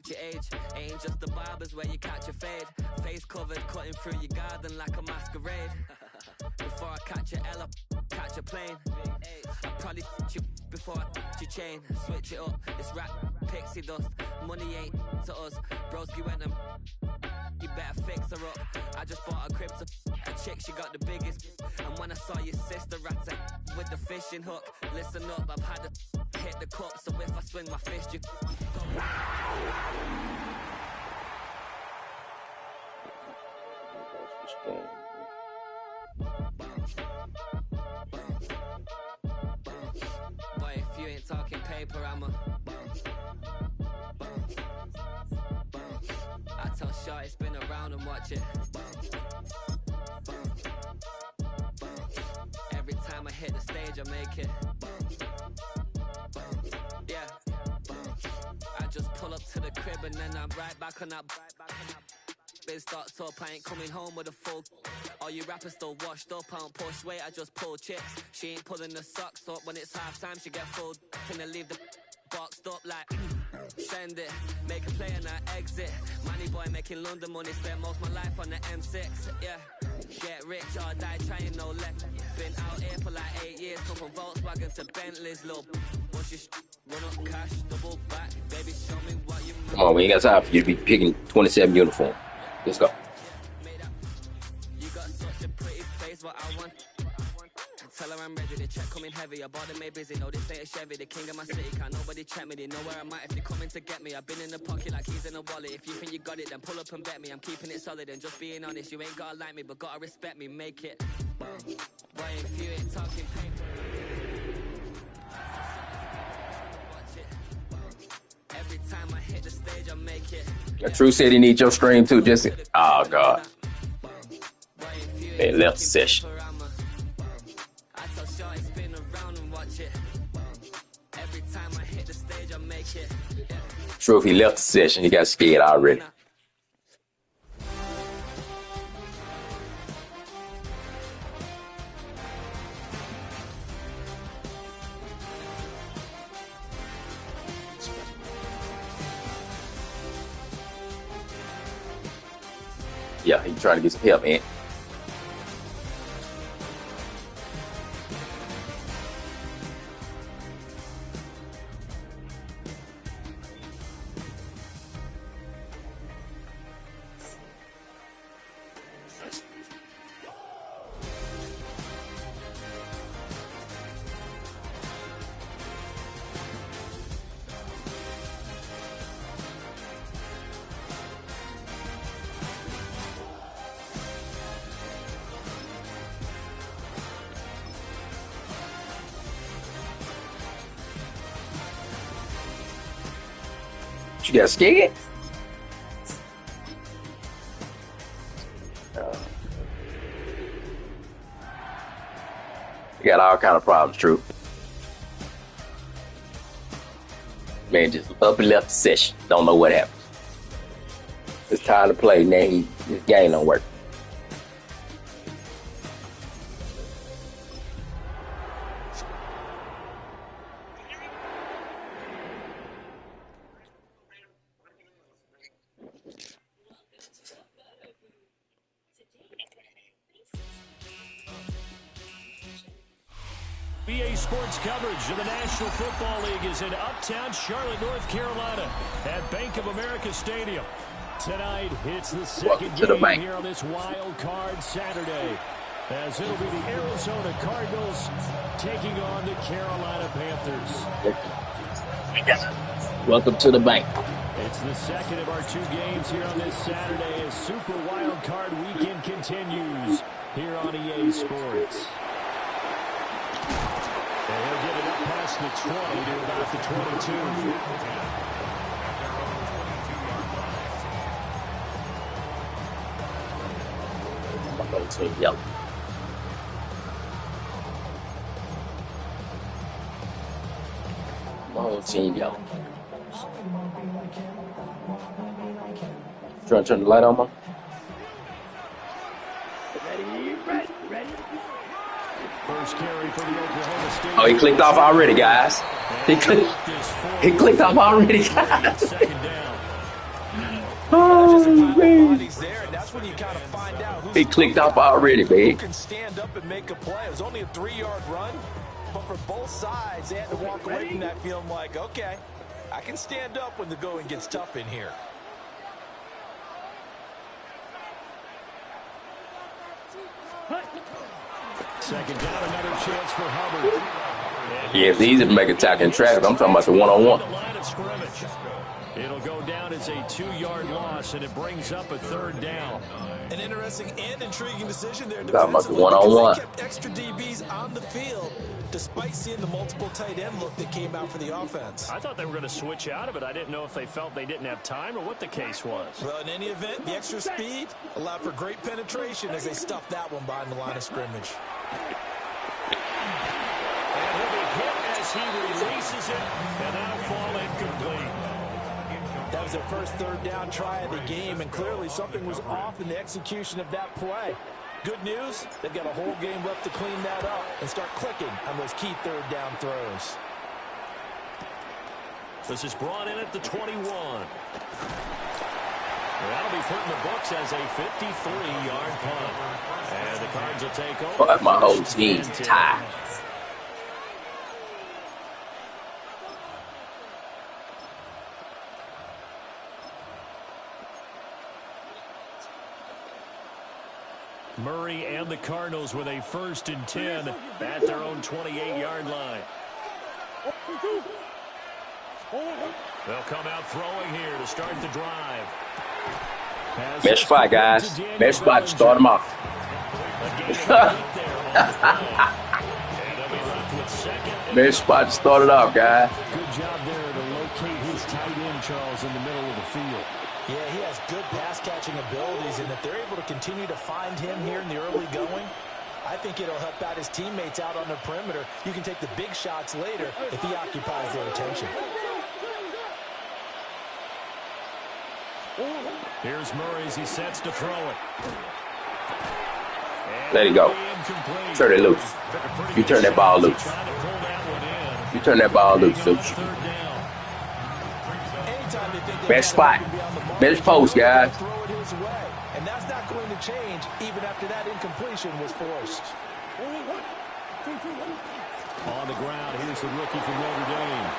your age. Ain't just the barbers where you catch a fade. Face covered, cutting through your garden like a masquerade. Before I catch a L up, catch a plane. I probably you before I your chain. Switch it up, it's rap, pixie dust. Money ain't to us. Broski went and you better fix her up. I just bought a crib to a chick, she got the biggest. And when I saw your sister rat with the fishing hook, listen up, I've had to hit the cup. So if I swing my fist, you boy, if you ain't talking paper, I'm a I tell Shorty spin around and watch it. Every time I hit the stage, I make it. Yeah. I just pull up to the crib and then I'm right back on that. Biz starts up, I ain't coming home with a full. All you rappers still washed up, I don't push weight, I just pull chips. She ain't pulling the socks up, when it's half time she get full. Finna leave the boxed up like send it, make a play and I exit. Money boy making London money, spent most of my life on the M6. Yeah, get rich or die trying, no let. Been out here for like 8 years, come from Volkswagen to Bentley's, little. Once you run up cash, double back, baby show me what you. Come on, we ain't got time for you to be picking 27 uniform. Let's go. You got such a pretty face, what I want. Tell her I'm ready, the check coming heavy. I bought them made busy, no this ain't a Chevy. The king of my city, can't nobody check me. They know where I'm at if they coming to get me. I've been in the pocket like keys in a wallet. If you think you got it, then pull up and bet me. I'm keeping it solid and just being honest. You ain't gotta like me, but gotta respect me, make it. Boy, if you ain't talking paper, watch it. Every time I hit the stage, I make it. True said he needs your stream too, Jesse. Oh God. They left the session. True, if he left the session, he got scared already. Yeah, he trying to get some help, man. You got scared? You got all kind of problems, True. Man just up and left the session. Don't know what happened. It's time to play. Now his game don't work. BA Sports coverage of the National Football League is in uptown Charlotte, North Carolina at Bank of America Stadium. Tonight, it's the second game here on this wild card Saturday, as it'll be the Arizona Cardinals taking on the Carolina Panthers. Welcome to the bank. It's the second of our two games here on this Saturday as Super Wild Card Weekend continues here on EA Sports. And he'll get it up past the 20 to about the 22. Yep. My whole team yellow. Trying to turn the light on, man? First carry for the Oklahoma State. Oh, he clicked off already, guys. He clicked off already, guys. Second down. Oh, man. There, and that's when you kind of find out He clicked off already, man. who can stand up and make a play. It was only a 3-yard run, but for both sides, they had to walk away from that feeling like, okay, I can stand up when the going gets tough in here. Second down, another chance for Hubbard. Yeah, it's easy to make a tackle in traffic. I'm talking about the one-on-one. It'll go down as a 2-yard loss, and it brings up a third down. An interesting and intriguing decision there. Talking about the one-on-one. They kept extra DBs on the field, despite seeing the multiple tight end look that came out for the offense. I thought they were going to switch out of it. I didn't know if they felt they didn't have time or what the case was. Well, in any event, the extra speed allowed for great penetration as they stuffed that one behind the line of scrimmage. And he'll be hit as he releases it, and that'll fall incomplete. That was their first third down try of the game, and clearly something was off in the execution of that play. Good news, they've got a whole game left to clean that up and start clicking on those key third down throws. This is brought in at the 21. That'll be put in the books as a 53-yard punt. And the Cards will take over. But my whole team's tied. Murray and the Cardinals with a 1st and 10 at their own 28-yard line. They'll come out throwing here to start the drive. Best spot, guys. Best spot to start them off. Best spot to start it off, guys. Good job there to locate his tight end, Charles, in the middle of the field. Yeah, he has good pass-catching abilities, and if they're able to continue to find him here in the early going, I think it'll help out his teammates out on the perimeter. You can take the big shots later if he occupies their attention. Here's Murray as he sets to throw it. Let it go. Turn it loose. You turn that ball loose. You turn that ball loose, Luke. Best spot. Best post, guys. And that's not going to change even after that incompletion was forced. On the ground, here's the rookie from Notre Dame.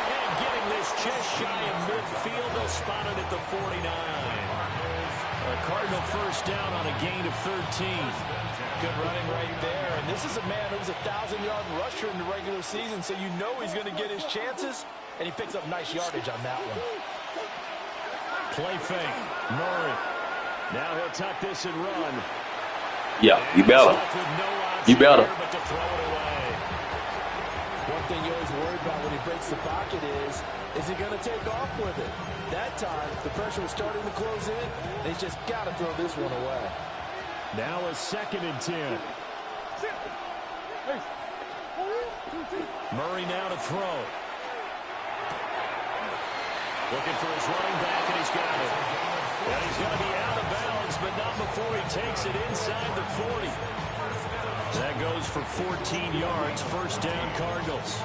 And getting this just shy of midfield, they'll spot it at the 49. A Cardinal first down on a gain of 13. Good running right there. And this is a man who's a 1,000-yard rusher in the regular season, so you know he's going to get his chances, and he picks up nice yardage on that one. Play fake. Murray. Now he'll tuck this and run. Yeah, you better. You better. One thing you always worry about when he breaks the pocket is he going to take off with it? That time, the pressure was starting to close in, and he's just got to throw this one away. Now a 2nd and 10. Murray now to throw. Looking for his running back, and he's got it. And he's going to be out of bounds, but not before he takes it inside the 40. That goes for 14 yards. First down, Cardinals.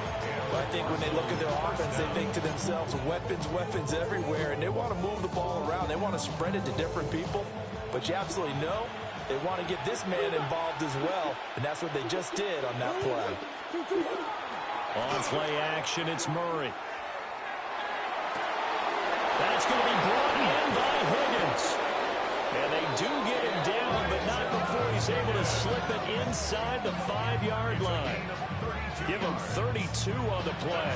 Well, I think when they look at their offense, they think to themselves, weapons everywhere, and they want to move the ball around. They want to spread it to different people, but you absolutely know they want to get this man involved as well, and that's what they just did on that play. On play action, it's Murray. That's going to be brought in by Higgins. And they do get him down, but not before he's able to slip it inside the 5-yard line. Give him 32 on the play.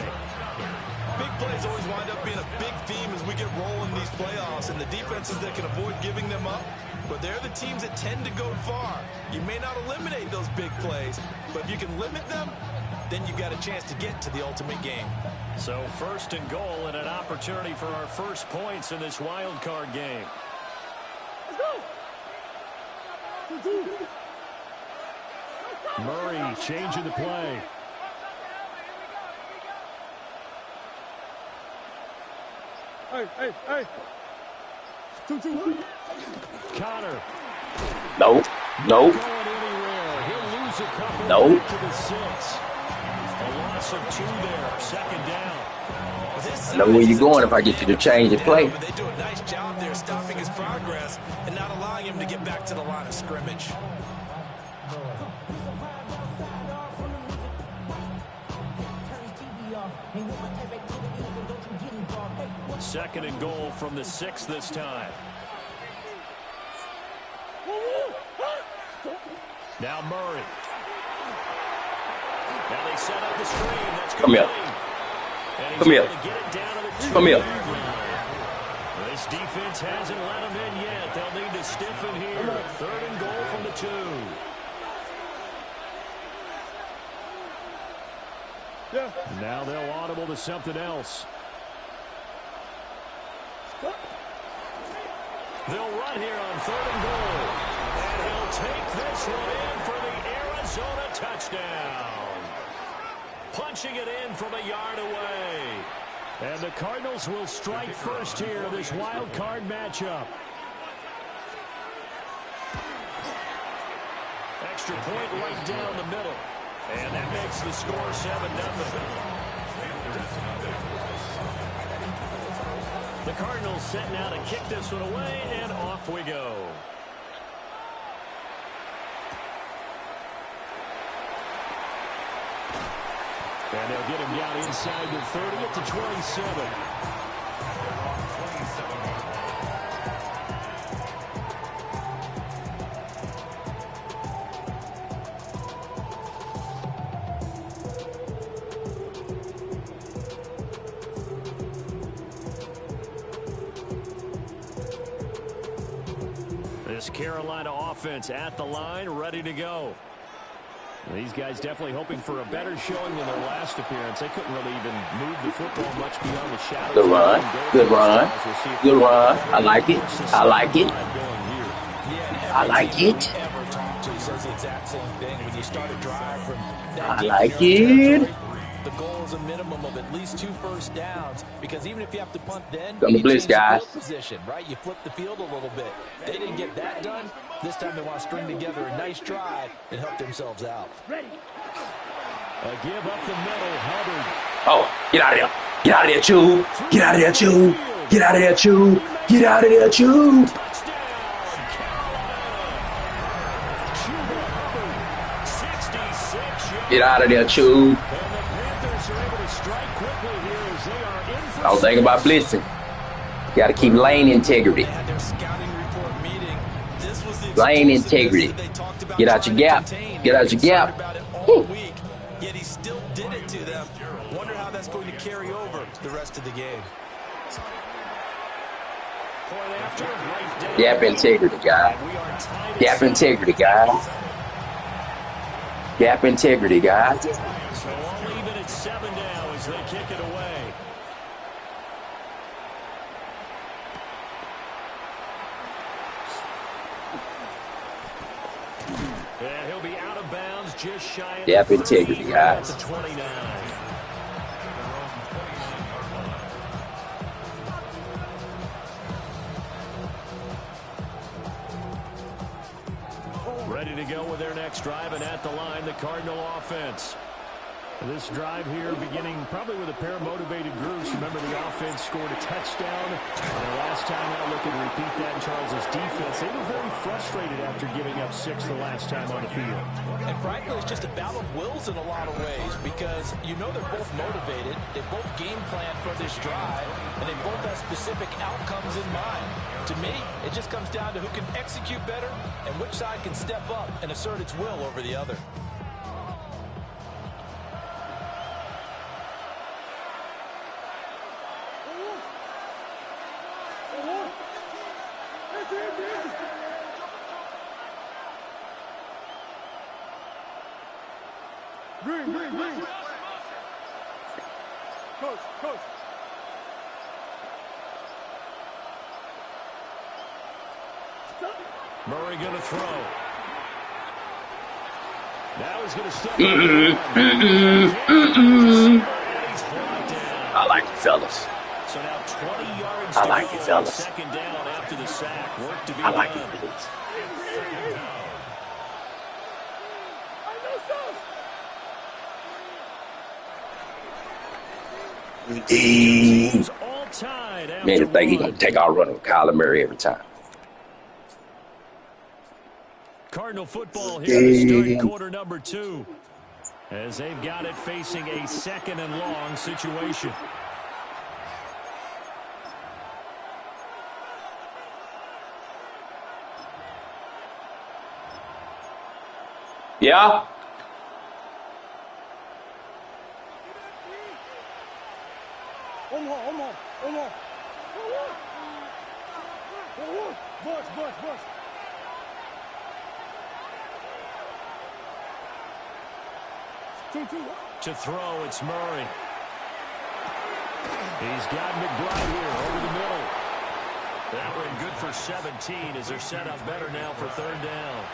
Big plays always wind up being a big theme as we get rolling these playoffs, and the defenses that can avoid giving them up, but they're the teams that tend to go far. You may not eliminate those big plays, but if you can limit them, then you've got a chance to get to the ultimate game. So 1st and goal and an opportunity for our first points in this wild card game. Murray changing the play. Hey. 2-2. Connor. No. He'll lose a couple. No. To the 6. A loss of 2 there. 2nd down. This I know where you're going if I get you to change the play. But they do a nice job there stopping his progress and not allowing him to get back to the line of scrimmage. Second and goal from the 6 this time. Now Murray. Now they set up the screen. That's Come here. Come here. Come here. This defense hasn't let him in yet. They'll need to stiffen here. Third and goal from the 2. Yeah. Now they'll audible to something else. They'll run here on 3rd and goal. And he'll take this one in for the Arizona touchdown. Punching it in from a yard away. And the Cardinals will strike first here in this wild card matchup. Extra point right down the middle. And that makes the score 7-0. The Cardinals setting out to kick this one away, and off we go. And they'll get him down inside the 30 at the 27. This Carolina offense at the line, ready to go. These guys definitely hoping for a better showing than their last appearance. They couldn't really even move the football much beyond the shadows. Good run. Good run. Good run. I like it. I like it. I like it. I like it. The goal is a minimum of at least 2 first downs, because even if you have to punt, then Come to blitz, guys. position, right? You flip the field a little bit. They didn't get that done. This time they want to string together a nice drive and help themselves out. A give up the middle, Hubbard. Oh, get out of there. Get out of there, Chew. Get out of there, Chew. Get out of there, Chew. Get out of there, Chew. Touchdown, Carolina. Chuba Hubbard, 66 yards. Get out of there, Chew. And the Panthers are able to strike quickly here as they are in for I was thinking about blitzing. Got to keep lane integrity. They had their scouting report meeting. This was the Lane integrity. they talked about. Get out your gap. Get out your gap. About it all week, yet he still did it to them. Wonder how that's going to carry over the rest of the game. point after, right down. Gap integrity, guys. We are tied Gap integrity, guys. Gap integrity, guys. So all even at 7 now as they kick it away. And he'll be out of bounds just shy of Gap integrity, guys. the 29. Ready to go with their next drive, and at the line, the Cardinal offense. This drive here beginning probably with a pair of motivated groups. Remember, the offense scored a touchdown. And the last time out, look and repeat that in Charles' defense. They were very frustrated after giving up 6 the last time on the field. And frankly, it's just a battle of wills in a lot of ways, because you know they're both motivated. They both game plan for this drive, and they both have specific outcomes in mind. To me, it just comes down to who can execute better and which side can step up and assert its will over the other. Green, green, green. Coach, coach. Murray going to throw. Now he's going to step I like it, fellas. So now 20 yards I to like go it, fellas. on second down after the sack. Work to be I like it, done. fellas. Teams all tied after Man, think he's going to take our run with Kyler Murray every time. Cardinal football here to start quarter number 2. As they've got it facing a 2nd and long situation. Yeah. Omar. Bush. To throw, it's Murray. He's got McBride here over the middle. That one good for 17 as they're set up better now for 3rd down.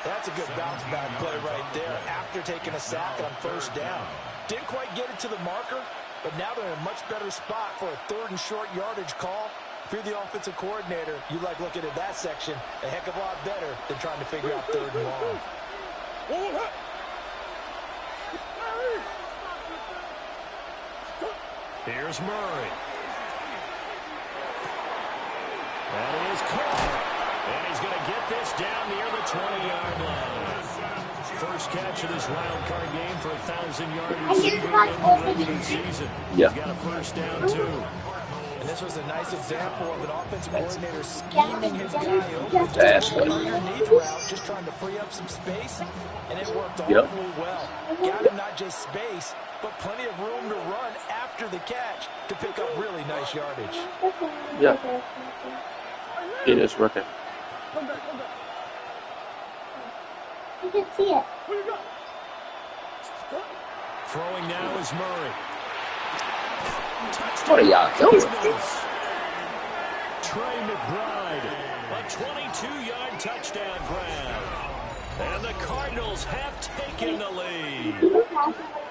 That's a good bounce back play right there after taking a sack on 1st down. Didn't quite get it to the marker, but now they're in a much better spot for a 3rd and short yardage call. If you're the offensive coordinator, you like looking at that section a heck of a lot better than trying to figure out 3rd and long. Here's Murray. That is caught. And he's going to get this down near the 20-yard line. First catch of this wild card game for 1,000-yard receiver in the regular season. Yeah. He's got a 1st down, too. And this was a nice example of an offensive coordinator scheming his guy open. That's Just an underneath route, just trying to free up some space, and it worked awfully well. Got him not just space, but plenty of room to run after the catch to pick up really nice yardage. Yeah. It is working. Come back. You can see it. Throwing now is Murray. What are y'all doing? Trey McBride, a 22-yard touchdown grab. And the Cardinals have taken the lead.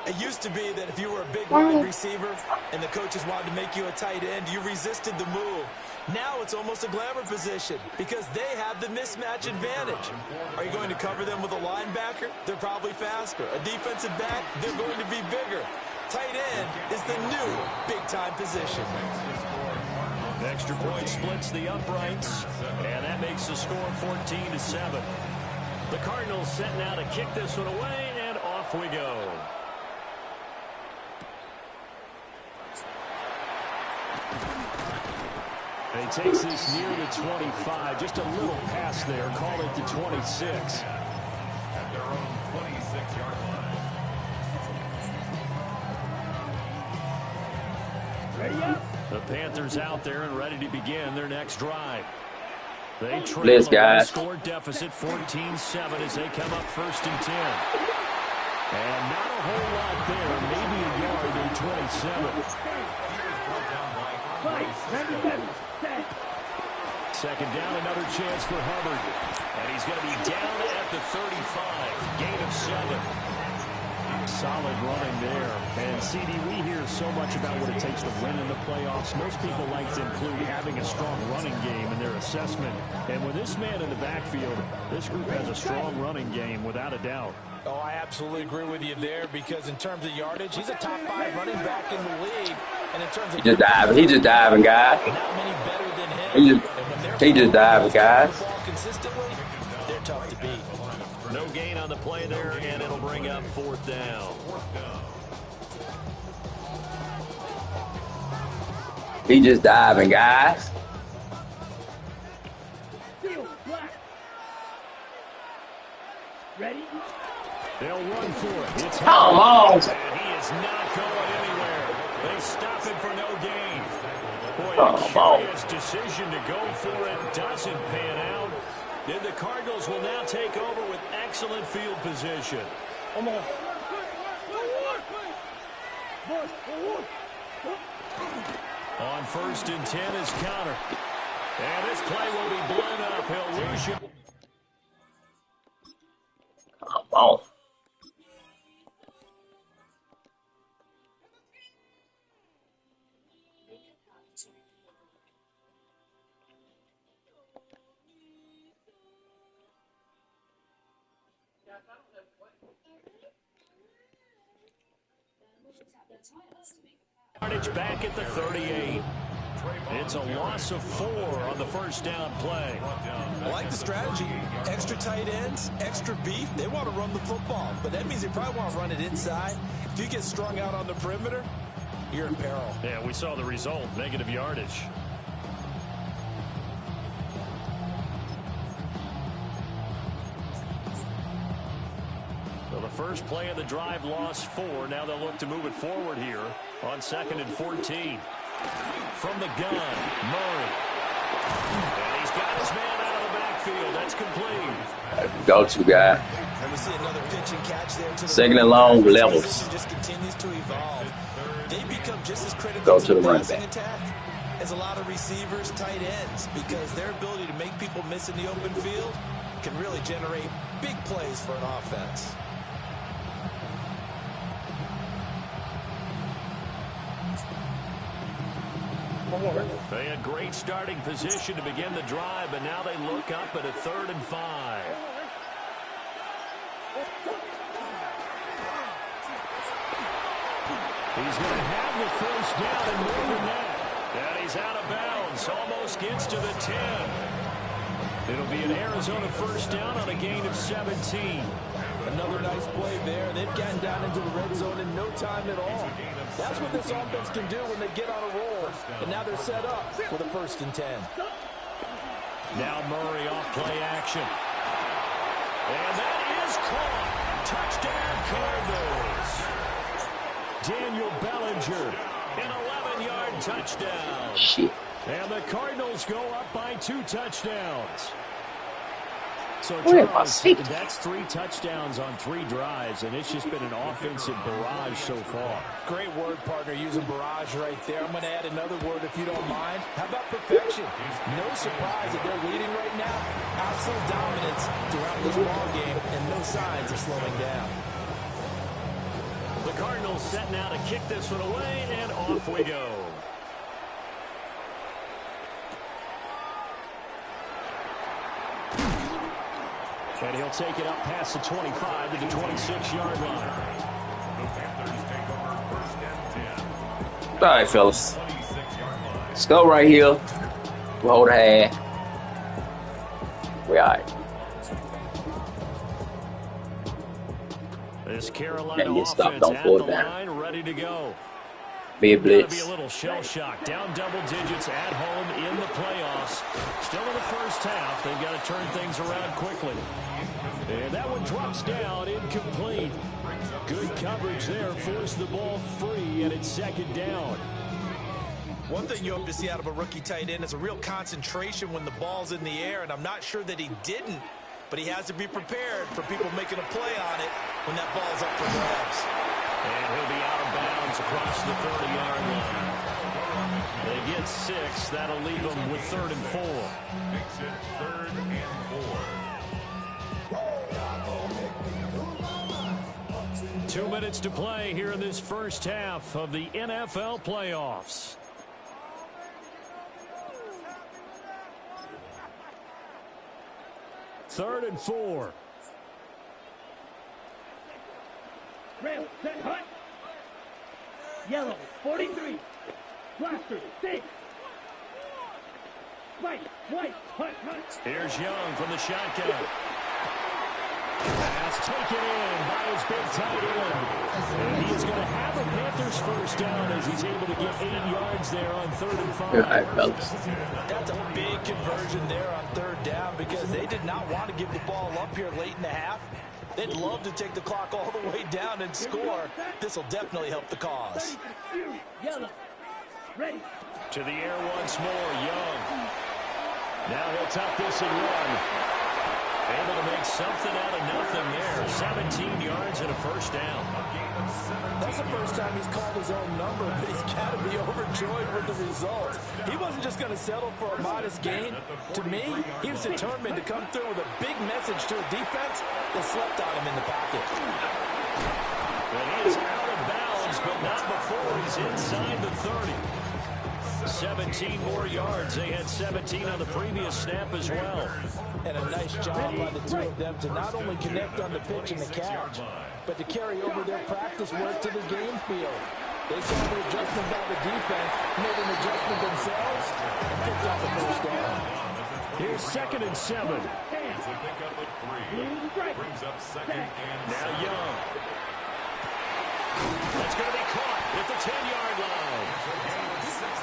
It used to be that if you were a big wide receiver and the coaches wanted to make you a tight end, you resisted the move. Now it's almost a glamour position because they have the mismatch advantage. Are you going to cover them with a linebacker? They're probably faster. A defensive back? They're going to be bigger. Tight end is the new big-time position. Extra point splits the uprights, and that makes the score 14-7. The Cardinals set now to kick this one away, and off we go. And he takes this near the 25, just a little pass there, call it the 26. At their own 26-yard line. The Panthers out there and ready to begin their next drive. They trail Let's, a guys. score deficit 14-7 as they come up 1st and 10. And not a whole lot there, maybe a yard in 27. 2nd down, another chance for Hubbard. And he's going to be down at the 35, gain of 7. Solid running there. And, CD, we hear so much about what it takes to win in the playoffs. Most people like to include having a strong running game in their assessment. And with this man in the backfield, this group has a strong running game without a doubt. Oh, I absolutely agree with you there because in terms of yardage, he's a top 5 running back in the league. And in terms of He just diving, guys. not many better than him. He just diving, guys. The ball consistently, they're tough to beat. No gain on the play there, and it'll bring up 4th down. He just diving, guys. Ready? They'll run for it. It's Come on. and he is not going anywhere. They stop him for no gain. Boy, Come a on. curious decision to go for it. Doesn't pan out. Then the Cardinals will now take over with excellent field position. Come on. On 1st and 10 is counter. And this play will be blown up. He'll lose you. Come on. We'll just have the titles to make a pass. Back at the 38. It's a loss of 4 on the first down play. I like the strategy. Extra tight ends, extra beef. They want to run the football, but that means they probably want to run it inside. If you get strung out on the perimeter, you're in peril. Yeah, we saw the result, negative yardage. So the first play of the drive lost 4. Now they'll look to move it forward here on 2nd and 14. From the gun, Murray. And he's got his man out of the backfield. That's complete. Go-to guy. And we see another pitch and catch there. To the 2nd and long levels. Just continues to evolve. They become just as critical Go to to the the running passing back attack as a lot of receivers, tight ends, because their ability to make people miss in the open field can really generate big plays for an offense. They had great starting position to begin the drive, but now they look up at a 3rd and 5. He's going to have the first down and more than that. And he's out of bounds, almost gets to the 10. It'll be an Arizona first down on a gain of 17. Another nice play there. They've gotten down into the red zone in no time at all. That's what this offense can do when they get on a roll. And now they're set up for the 1st and 10. Now Murray off play action. And that is caught. Touchdown Cardinals. Daniel Bellinger, an 11-yard touchdown. Shit. And the Cardinals go up by 2 touchdowns. So, Charles, that's 3 touchdowns on 3 drives, and it's just been an offensive barrage so far. Great word, partner, using barrage right there. I'm going to add another word if you don't mind. How about perfection? No surprise that they're leading right now. Absolute dominance throughout this ball game, and no signs of slowing down. The Cardinals set now to kick this one away, and off we go. And he'll take it up past the 25 to the 26-yard line. All right, fellas. Let's go right here. We'll hold a hand. We're all right. This Carolina get stopped offense on at 4th the down. line, ready to go. Be a Gotta blitz. be a little shell shock. Down double digits at home in the playoffs. Still in the first half. They've got to turn things around quickly. And that one drops down, incomplete. Good coverage there. Forced the ball free, and it's 2nd down. One thing you hope to see out of a rookie tight end is a real concentration when the ball's in the air, and I'm not sure that he didn't, but he has to be prepared for people making a play on it when that ball's up for grabs. And he'll be out of bounds across the 30-yard line. They get 6. That'll leave them with 3rd and 4. Makes it 3rd and 4. 2 minutes to play here in this first half of the NFL playoffs. Third and 4. Rail, set, hut. Yellow, 43. Blaster, 6. White, hut. Here's Young from the shotgun. Pass taken in by his big tight end. And he's going to have a Panthers first down as he's able to get 8 yards there on 3rd and 5. All right, fellas. That's a big conversion there on 3rd down because they did not want to give the ball up here late in the half. They'd love to take the clock all the way down and score. This will definitely help the cause. Yellow, ready. To the air once more, Young. Now he'll tuck this and run. Able to make something out of nothing there. 17 yards and a first down. That's the first time he's called his own number, but he's got to be overjoyed with the result. He wasn't just going to settle for a modest gain. To me, he was determined to come through with a big message to a defense that slept on him in the pocket. But he is out of bounds, but not before he's inside the 30. 17 more yards. They had 17 on the previous snap as well. And a nice job by the two of them to not only connect on the pitch and the catch, but to carry over their practice work to the game field. They saw the adjustment by the defense, made an adjustment themselves, and picked up the first down. Here's 2nd and 7. It's a pickup of 3. Brings up 2nd and Now Young. That's going to be caught at the 10-yard line.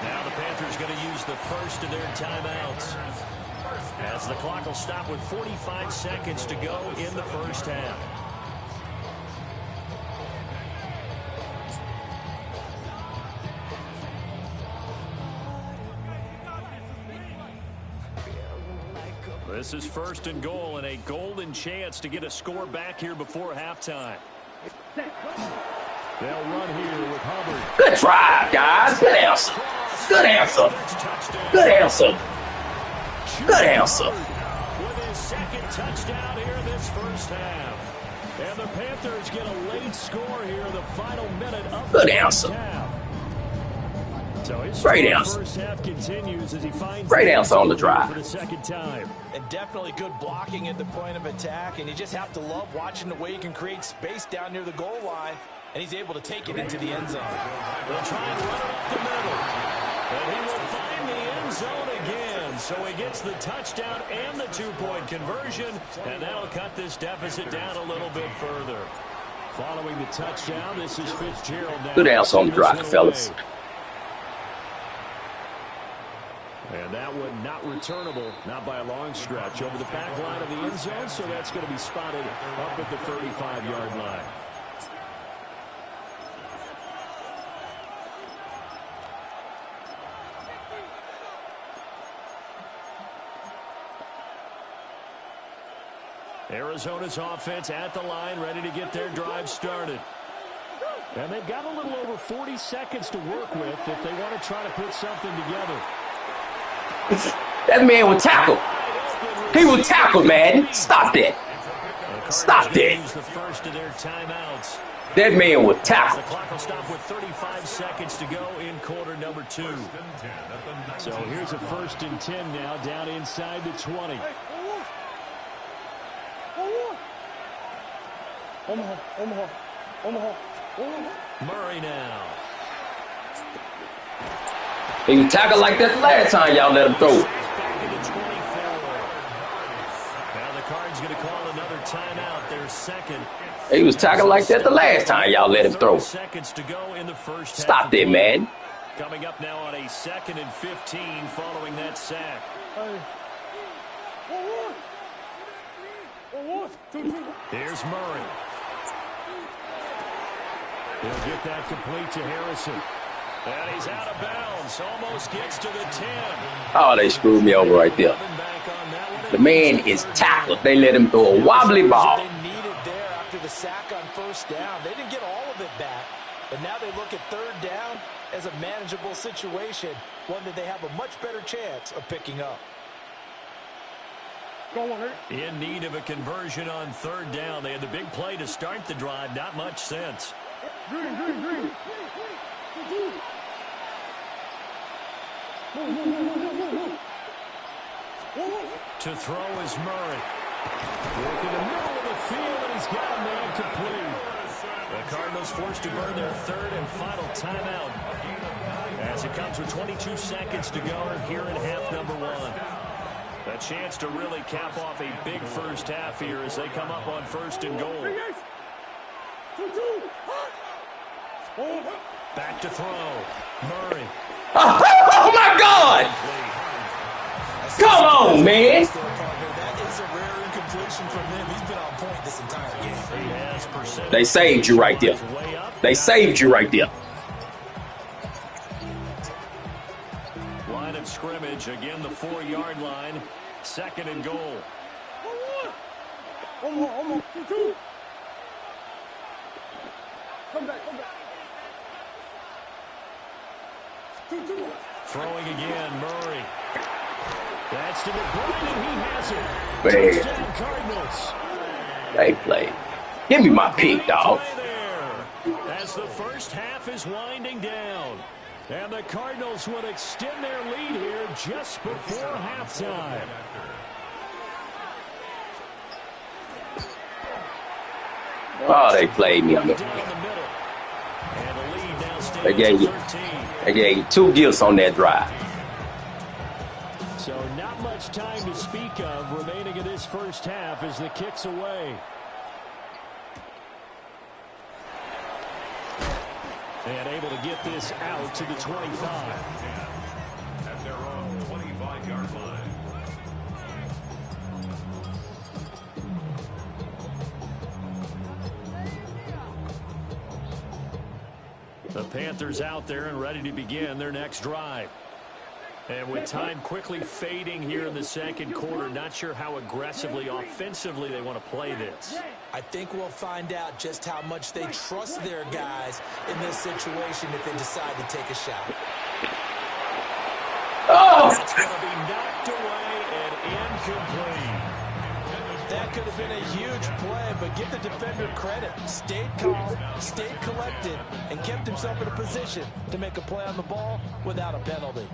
Now the Panthers going to use the first of their timeouts, as the clock will stop with 45 seconds to go in the first half. This is 1st and goal, and a golden chance to get a score back here before halftime. They'll run here with Hubbard. Good drive, guys. Good answer. Good answer. Good answer. Good answer. With his 2nd touchdown here in this first half. And the Panthers get a late score here in the final minute of Good the answer. first half. So his Great answer. first half continues as he finds Great answer on the drive. for the 2nd time. And definitely good blocking at the point of attack, and you just have to love watching the way he can create space down near the goal line, and he's able to take it into the end zone. They'll try and run it up the middle. And he will find the end zone again. So he gets the touchdown and the 2-point conversion, and that'll cut this deficit down a little bit further. Following the touchdown, this is Fitzgerald now. Good answer on the drive, fellas. And that one not returnable, not by a long stretch, over the back line of the end zone, so that's going to be spotted up at the 35-yard line. Arizona's offense at the line, ready to get their drive started. And they've got a little over 40 seconds to work with if they want to try to put something together. That man was tackled. He was tackled, man. Stop that. Stop that. Use the first of their timeouts. That man was The tackled. clock will stop with 35 seconds to go in quarter number 2. So here's a 1st and 10 now, down inside the 20. Murray now. He was tackled like that the last time y'all let him throw. Back into 24. Now the Cards going to call another timeout, their 2nd. He was tackled like that the last time y'all let him throw. 30 seconds to go in the first half. Stop that, man. Coming up now on a 2nd and 15 following that sack. Here's Murray. He'll get that complete to Harrison. And he's out of bounds. Almost gets to the 10. Oh, they screwed me over right there. The man is tackled. They let him throw a wobbly ball. They needed there after the sack on 1st down. They didn't get all of it back, but now they look at 3rd down as a manageable situation, one that they have a much better chance of picking up. In need of a conversion on 3rd down. They had the big play to start the drive. Not much sense. To throw is Murray. Work in the middle of the field, and he's got a man complete. The Cardinals forced to burn their 3rd and final timeout, as it comes with 22 seconds to go here in half number 1. A chance to really cap off a big first half here as they come up on 1st and goal. Back to throw. Murray. Oh my God! Come on, man. That is a rare incompletion from him. He's been on point this entire game. They saved you right there. They saved you right there. Line of scrimmage, again the 4-yard line. 2nd and goal. Throwing again, Murray. That's to McBride, and he has it. Man. Touchdown Cardinals. They played. Give me my pick, dog. As the first half is winding down. And the Cardinals will extend their lead here just before halftime. Oh, they played me. Down the middle. And the lead now stands They gave you 2 gifts on that drive. So not much time to speak of remaining in this first half as the kick's away. And able to get this out to the 25. At their own 25-yard line. The Panthers out there and ready to begin their next drive. And with time quickly fading here in the second quarter, not sure how aggressively, offensively they want to play this. I think we'll find out just how much they trust their guys in this situation if they decide to take a shot. Oh! It's going to be knocked away and incomplete. That could have been a huge play, but give the defender credit. Stayed calm, stayed collected, and kept himself in a position to make a play on the ball without a penalty.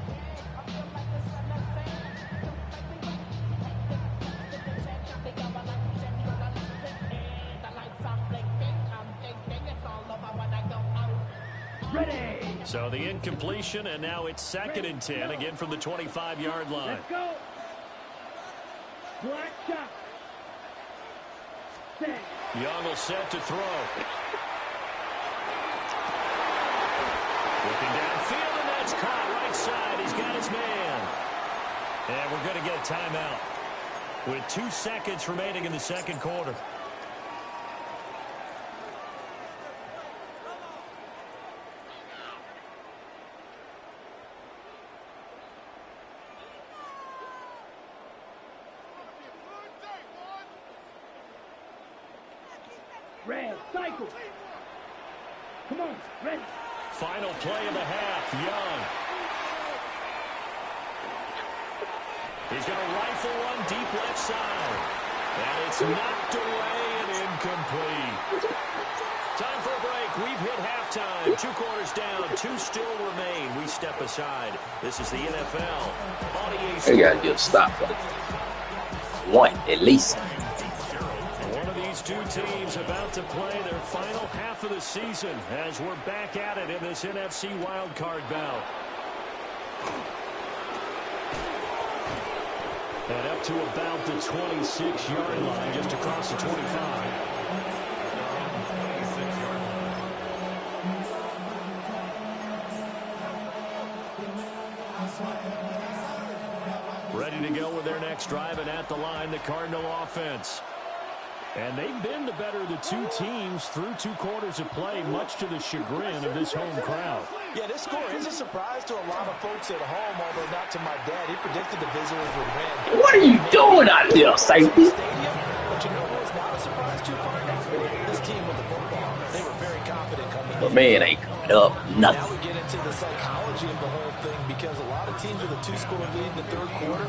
Ready. So the incompletion, and now it's 2nd and 10, again from the 25-yard line. Let's go. Black shot. Set. Young will set to throw. Looking downfield, and that's caught right side. He's got his man. And we're going to get a timeout with 2 seconds remaining in the second quarter. Red, cycle. Come on, ready. Final play of the half, Young. He's going to rifle one deep left side. And it's knocked away and incomplete. Time for a break. We've hit halftime. 2 quarters down. 2 still remain. We step aside. This is the NFL. They got to just stop it. 1 at least. One of these 2 teams about to play their final half of the season as we're back at it in this NFC wildcard bout. And up to about the 26-yard line, just across the 25. Ready to go with their next drive, and at the line, the Cardinal offense. And they've been the better of the 2 teams through 2 quarters of play, much to the chagrin of this home crowd. Yeah, this score is a surprise to a lot of folks at home, although not to my dad. He predicted the visitors would win. What are you doing out there, safety? But you know what's not a surprise to partners? This team with the football. They were very confident coming in. But man ain't coming up nothing. Now we get into the psychology of the whole thing because a lot of teams with a 2-score lead in the 3rd quarter,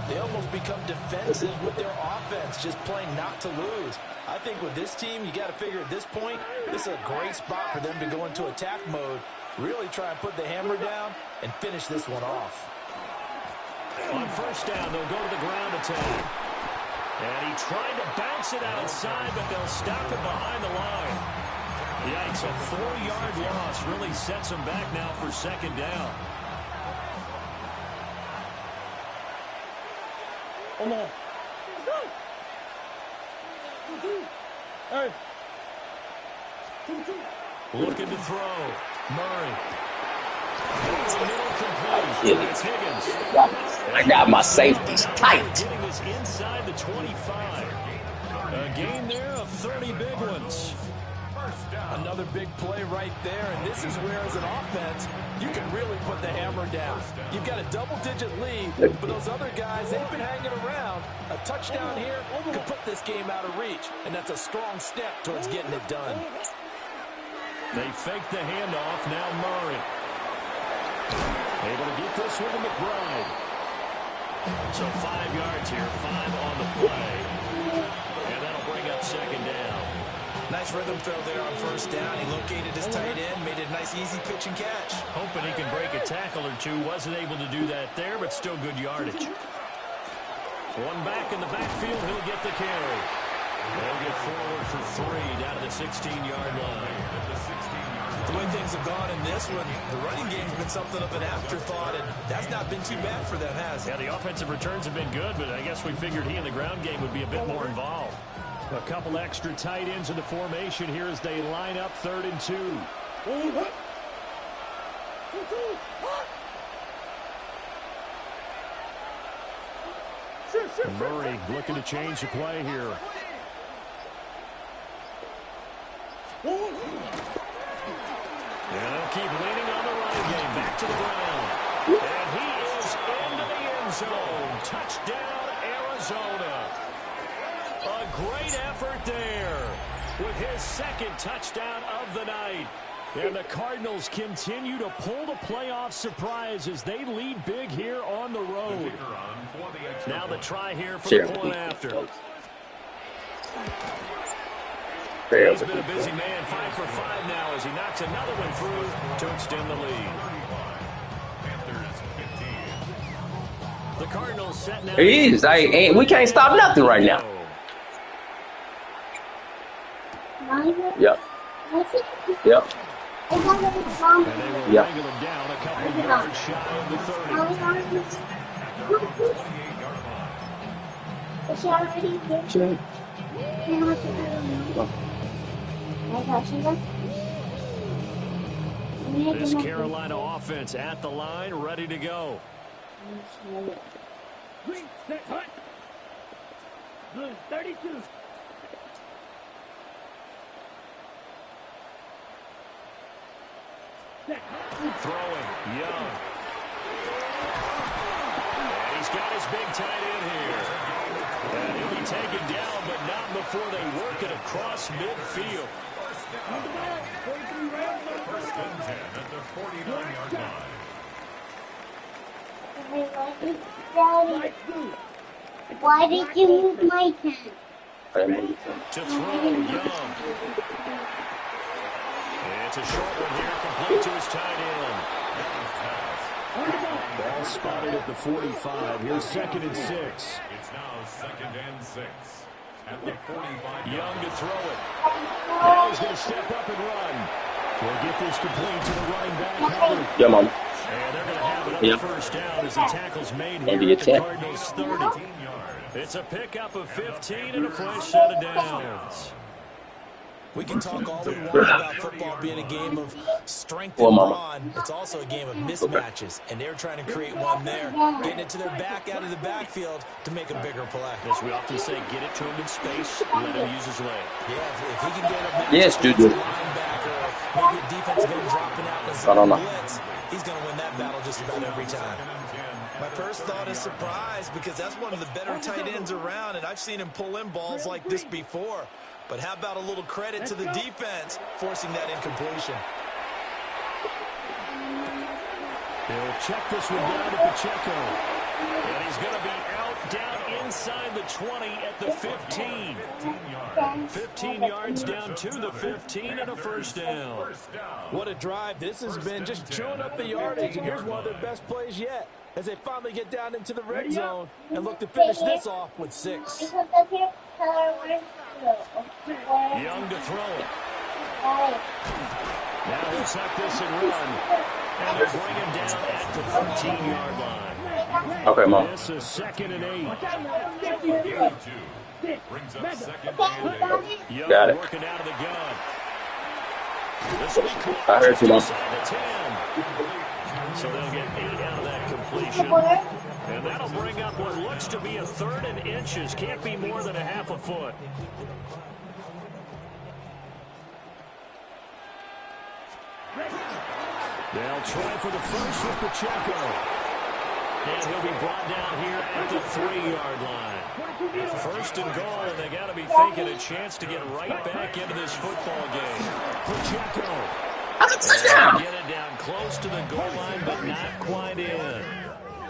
they almost become defensive with their offense, just playing not to lose. I think with this team, you got to figure at this point, this is a great spot for them to go into attack mode, really try and put the hammer down and finish this one off. On first down, they'll go to the ground attack. And he tried to bounce it outside, but they'll stop it behind the line. Yikes, a 4-yard loss really sets them back now for 2nd down. Come on. Hey. Looking to throw. Murray. It's a middle complete. It's Higgins. I got my safeties tight. Getting this inside the 25. A gain there of 30 big ones. Another big play right there, and this is where, as an offense, you can really put the hammer down. You've got a double-digit lead, but those other guys, they've been hanging around. A touchdown here could put this game out of reach, and that's a strong step towards getting it done. They fake the handoff. Now Murray. Able to get this one to McBride. So 5 yards here, 5 on the play. And that'll bring up 2nd down. Nice rhythm throw there on first down. He located his tight end, made it a nice easy pitch and catch. Hoping he can break a tackle or 2. Wasn't able to do that there, but still good yardage. One back in the backfield, he'll get the carry. They'll get forward for 3 down to the 16-yard line. the way things have gone in this one, the running game's been something of an afterthought, and that's not been too bad for them, has it? Yeah, the offensive returns have been good, but I guess we figured he in the ground game would be a bit more involved. A couple extra tight ends in the formation here as they line up 3rd and 2. Murray looking to change the play here. And they'll keep leaning on the running game. Back to the ground. And he is into the end zone. Touchdown, Arizona. A great effort there with his 2nd touchdown of the night. And the Cardinals continue to pull the playoff surprise as they lead big here on the road. Now the try here for the point after. He's been a busy man, 5 for 5 now as he knocks another one through to extend the lead. The Cardinals set now. He is. We can't stop nothing right now. Yep. Yep. And they will wrangle him down a couple of yards shy of the 30. This Carolina offense at the line, ready to go. Green, set, hut. Blue, 32. Throwing, Young. And he's got his big tight end here. And he'll be taken down, but not before they work it across midfield. First and 10 at the 49-yard line. Why did you move my tent? To throw, Young. It's a short one here, complete to his tight end. Ball spotted at the 45. Here's 2nd and 6. It's now 2nd and 6 at the 45. Young to throw it. Now he's going to step up and run. We'll get this complete to the running back. Yeah, Mom. And they're going to have another first down as the tackle's made here Maybe at the Cardinals 30. It's a pickup of 15 and a fresh set of downs. We can talk all we want about football being a game of strength and run. It's also a game of mismatches, and they're trying to create one there, getting it to their back out of the backfield to make a bigger play. As we often say, get it to him in space, let him use his leg. Yeah, if he can get a linebacker, maybe a defensive end dropping out in a blitz, he's going to win that battle just about every time. My first thought is surprise because that's one of the better tight ends around, and I've seen him pull in balls like this before. But how about a little credit to the defense forcing that incompletion? He'll check this one down to Pacheco. And he's going to be out down inside the 20 at the 15. 15 yards down to the 15 and a first down. What a drive. This has been just chewing up the yardage, and here's one of their best plays yet as they finally get down into the red zone and look to finish this off with 6. Young to throw it. Now he'll tuck this and run. And they'll bring him down at the 13-yard line. Okay, Mom. This is 2nd and 8. Brings up 2nd and 8. Young Got it. working out of the gun. This will be close. I heard you, Mom. Inside the 10. So they'll get 8 out of that completion. And that'll bring up what looks to be a 3rd and inches. Can't be more than a half a foot. They'll try for the first with Pacheco. And he'll be brought down here at the 3-yard line. 1st and goal, and they got to be thinking a chance to get right back into this football game. Pacheco. And get it down close to the goal line, but not quite in.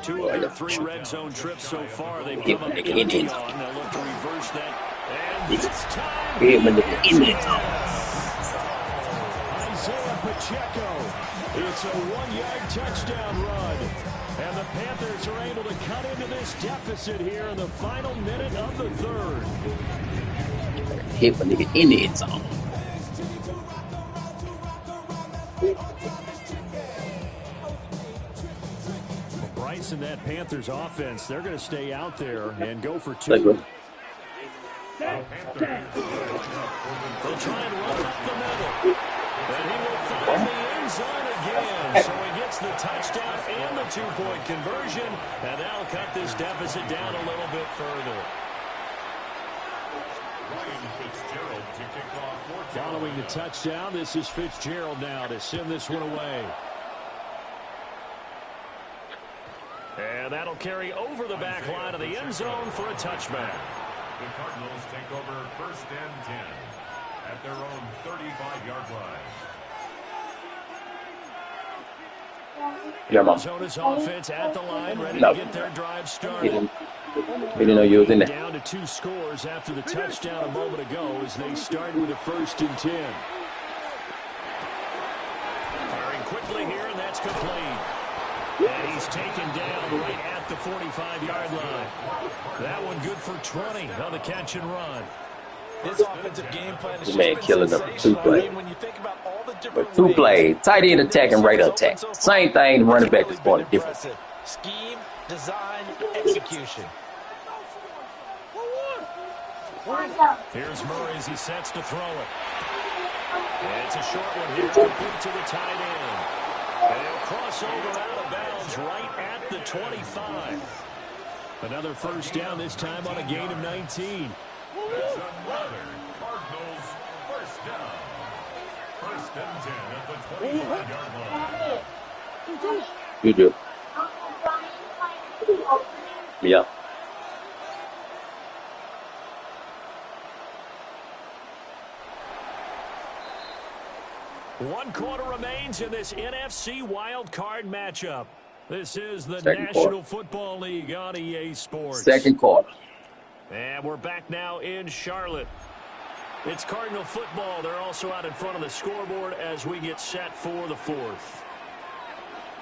2 of their 3 red zone trips so far, they've come up empty on. They'll look to reverse that. And this time, Isaiah Pacheco. It's a 1-yard touchdown run. And the Panthers are able to cut into this deficit here in the final minute of the 3rd. Hit my nigga in the end zone. Bryce and that Panthers offense, they're going to stay out there and go for 2. They'll They'll try and run up the middle. And he will find the end zone again. So he gets the touchdown and the 2-point conversion. And that'll cut this deficit down a little bit further. Following the touchdown, this is Fitzgerald now to send this one away. And that'll carry over the back line of the end zone for a touchback. The Cardinals take over 1st and 10 at their own 35-yard line. Arizona's offense at the line, ready to get their drive started. We didn't know you was in there. Down to 2 scores after the touchdown a moment ago as they start with a 1st and 10. Firing quickly here, and that's complete. And he's taken down right at the 45-yard line. That one good for 20 on the catch and run. This offensive game plan is The man killing them. 2 I plays. mean, when you think about all the different 2 ways plays. Tight end attack and right attack. Same thing, running back is point different. Scheme, design, execution. Here's Murray as he sets to throw it. And it's a short one here, complete to the tight end. And he'll cross over out of bounds right at the 25. Another 1st down, this time on a gain of 19. It's another Cardinals 1st down. 1st and 10 at the 25-yard line. You do. Yeah. One quarter remains in this NFC wild card matchup. This is the Second National quarter. Football League on EA Sports. 2nd quarter. And we're back now in Charlotte. It's Cardinal football. They're also out in front of the scoreboard as we get set for the 4th.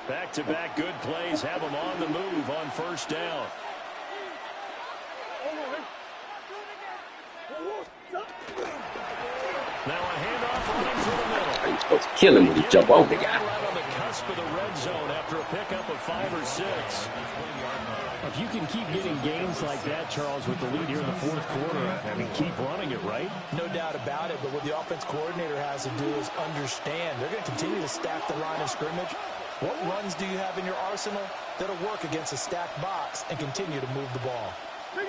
Back-to-back good plays have them on the move on 1st down. Now a handoff running through the middle. You're supposed to kill him when you jump over the guy. Right on the cusp of the red zone after a pickup of 5 or 6. If you can keep getting gains like that, Charles, with the lead here in the 4th quarter, I mean, keep running it, right? No doubt about it, but what the offense coordinator has to do is understand. They're going to continue to stack the line of scrimmage. What runs do you have in your arsenal that'll work against a stacked box and continue to move the ball? And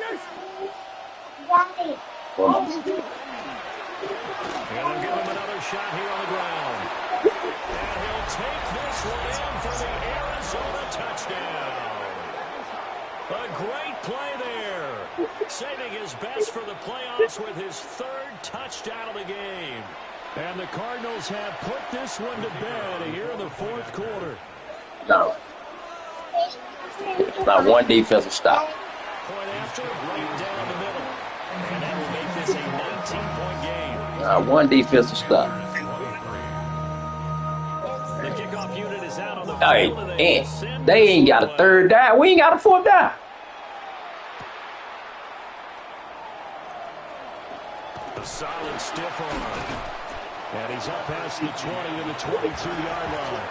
they'll give him another shot here on the ground. And he'll take this one in for the Arizona touchdown. A great play there. Saving his best for the playoffs with his 3rd touchdown of the game. And the Cardinals have put this one to bed here in the 4th quarter. No. Not one defensive stop. Point after, right down the middle. And that will make this a 19-point game. Not one defensive stop. The kickoff unit is out on the Hey, field. and they ain't got a 3rd down. We ain't got a 4th down. A solid stiff arm. And he's up past the 20 to the 22-yard line.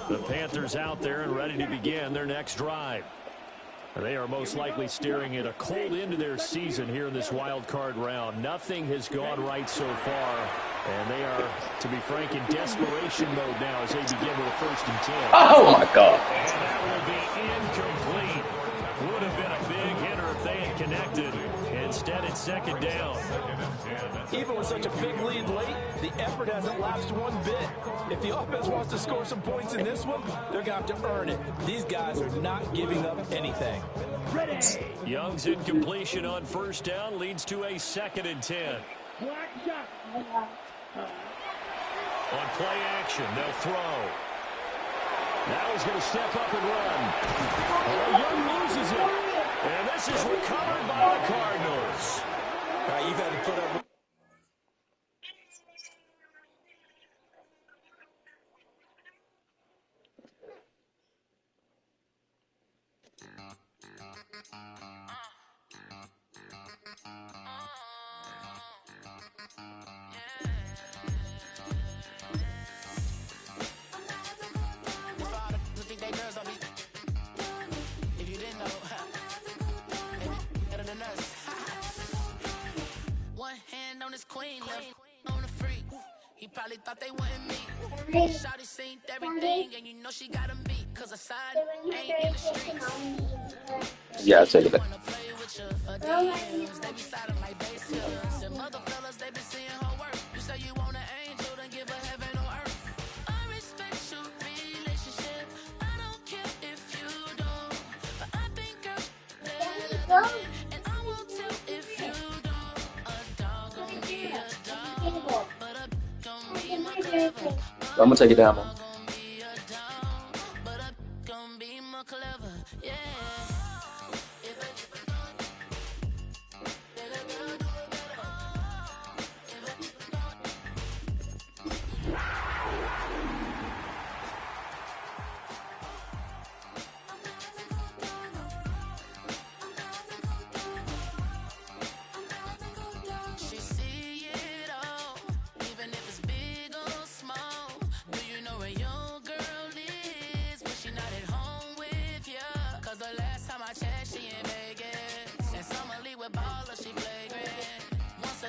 The Panthers out there and ready to begin their next drive. They are most likely staring at a cold end to their season here in this wild card round. Nothing has gone right so far, and they are, to be frank, in desperation mode now as they begin with a 1st and 10. Oh, my God. And that will be incomplete. Would have been a big hitter if they had connected. Instead, it's 2nd down. Even with such a big lead late, the effort hasn't lapsed one bit. If the offense wants to score some points in this one, they're going to have to earn it. These guys are not giving up anything. Young's incompletion on 1st down leads to a 2nd and 10. On play action, they'll throw. Now he's going to step up and run. Young loses it. And this is recovered by the Cardinals. You've had to put up. probably thought they wouldn't meet. Shawty seen everything, and you know she got 'em beat. Cause a side ain't in the streets. Yeah, I'll take it back. They be silent like bass killers. And mother fellas, they be seeing her work. You say you want an angel, then give her heaven on earth. I respect your relationship. I don't care if you don't. But I think I'm better. And I won't tell if you don't. A dog gon' be a dog. But a gon' be my clever. I'm gonna take it down, man. But a gon' be my clever. Yeah.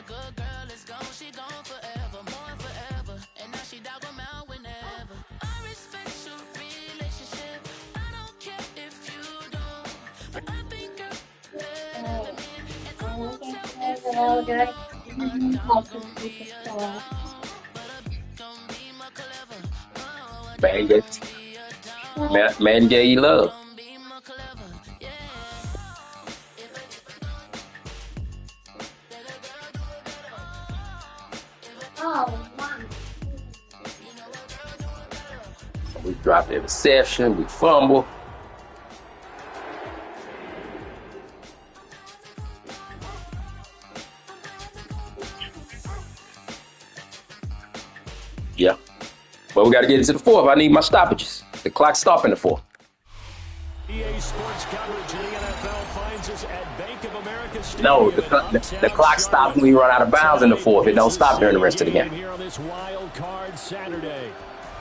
Good girl is gone, she gone forever, more forever. And now she dog 'em out whenever. I respect your relationship. I don't care if you don't. But I think I'm better than me. And I won't tell if you don't. A dog gon' be a dog. But a gon' be my clever. Oh, a Man, dog gon' be a dog. man gave you love. We drop the interception, we fumble. Yeah. But we got to get into the fourth. I need my stoppages. The clock's stopping the fourth. EA Sports coverage in the NFL finds us at Bank of America Stadium. No, the clock stops when we run out of bounds in the fourth. It don't stop during the rest of the game. Here on this wild card Saturday,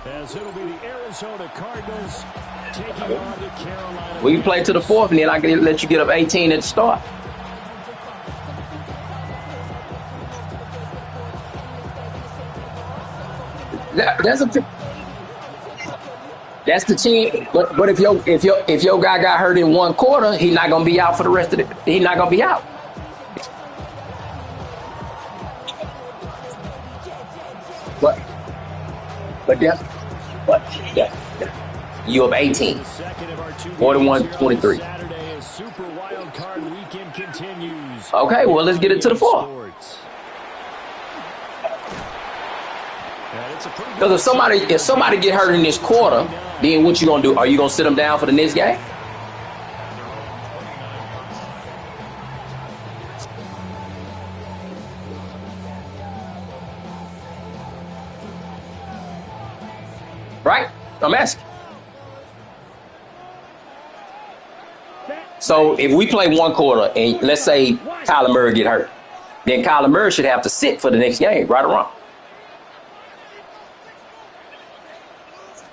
as it'll be the Arizona Cardinals taking on the Carolina. We can play to the fourth, and then I can let you get up 18 at the start. That's the team. But if your guy got hurt in one quarter, he's not gonna be out for the rest of it. He's not gonna be out. You up 18. 41-23. Super wild card weekend continues. Okay, well let's get it to the fourth. Because if somebody get hurt in this quarter, then what you gonna do? Are you gonna sit them down for the next game? Right? I'm asking. So if we play one quarter and let's say Kyler Murray get hurt, then Kyler Murray should have to sit for the next game, right or wrong?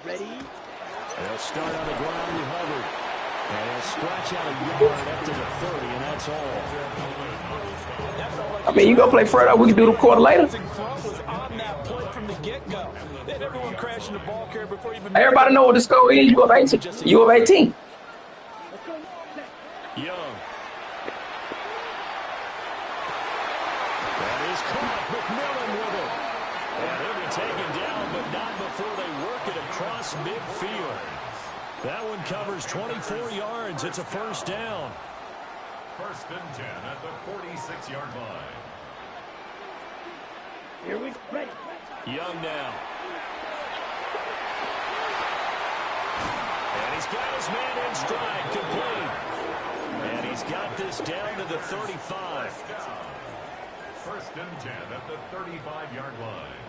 Ready? They'll start on the ground with Hubbard. And they'll scratch out a yard up to the 30, and that's all. I mean, you go play further, we can do the quarter later. Everybody know what the score is. You up 18. You up 18. Young. That is caught. McMillan with it. And he'll be taken down, but not before they work it across midfield. That one covers 24 yards. It's a first down. First and 10 at the 46-yard line. Here we ready. Young now. And he's got his man in stride, complete. And he's got this down to the 35. First and 10 at the 35-yard line.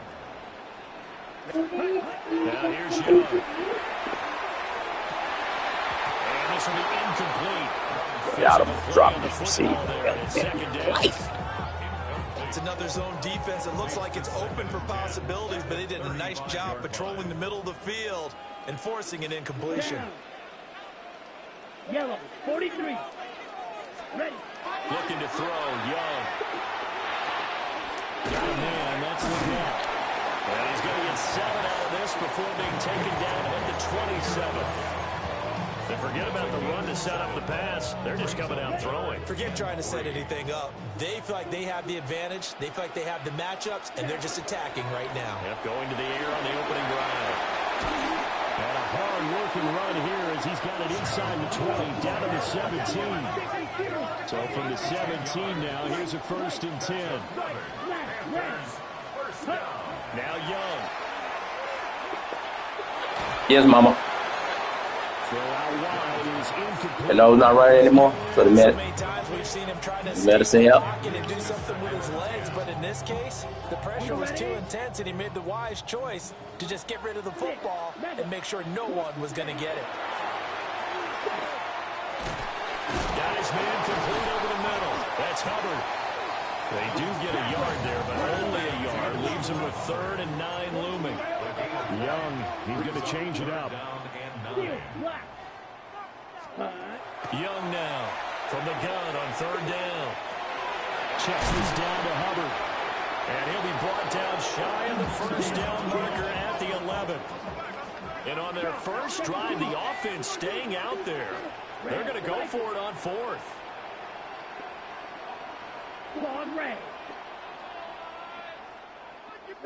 Now here's Young. And this will be incomplete. Got him. Drop the receiver. It's another zone defense. It looks like it's open for possibilities, but they did a nice job patrolling the middle of the field and forcing an incompletion. Yellow, 43. Ready. Looking to throw, Young. Got a man, that's the gap. And he's going to get 7 out of this before being taken down at the 27. And forget about the run to set up the pass. They're just coming out throwing. Forget trying to set anything up. They feel like they have the advantage. They feel like they have the matchups, and they're just attacking right now. Yep, going to the air on the opening drive. And a hard-working run here as he's got it inside the 20, down to the 17. So from the 17 now, here's a 1st and 10. Now Young. Yes, Mama. Throw out wide is incomplete. And no, it's not running anymore. So the So many times we've seen him trying to medicine help. and do something with his legs, but in this case, the pressure was too intense, and he made the wise choice to just get rid of the football and make sure no one was going to get it. Got his man complete over the middle. That's Hubbard. They do get a yard there, but only a yard. Leaves him with 3rd and 9 looming. Young, he's going to change it up. Young now from the gun on 3rd down. Checks this down to Hubbard. And he'll be brought down shy of the 1st down marker at the 11. And on their first drive, the offense staying out there. They're going to go for it on 4th. Come on, Red.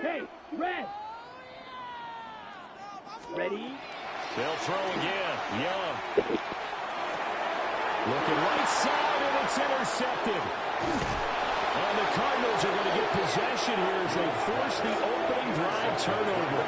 Hey, Red. Ready? They'll throw again. Young. Looking right side, and it's intercepted. And the Cardinals are going to get possession here as they force the opening drive turnover.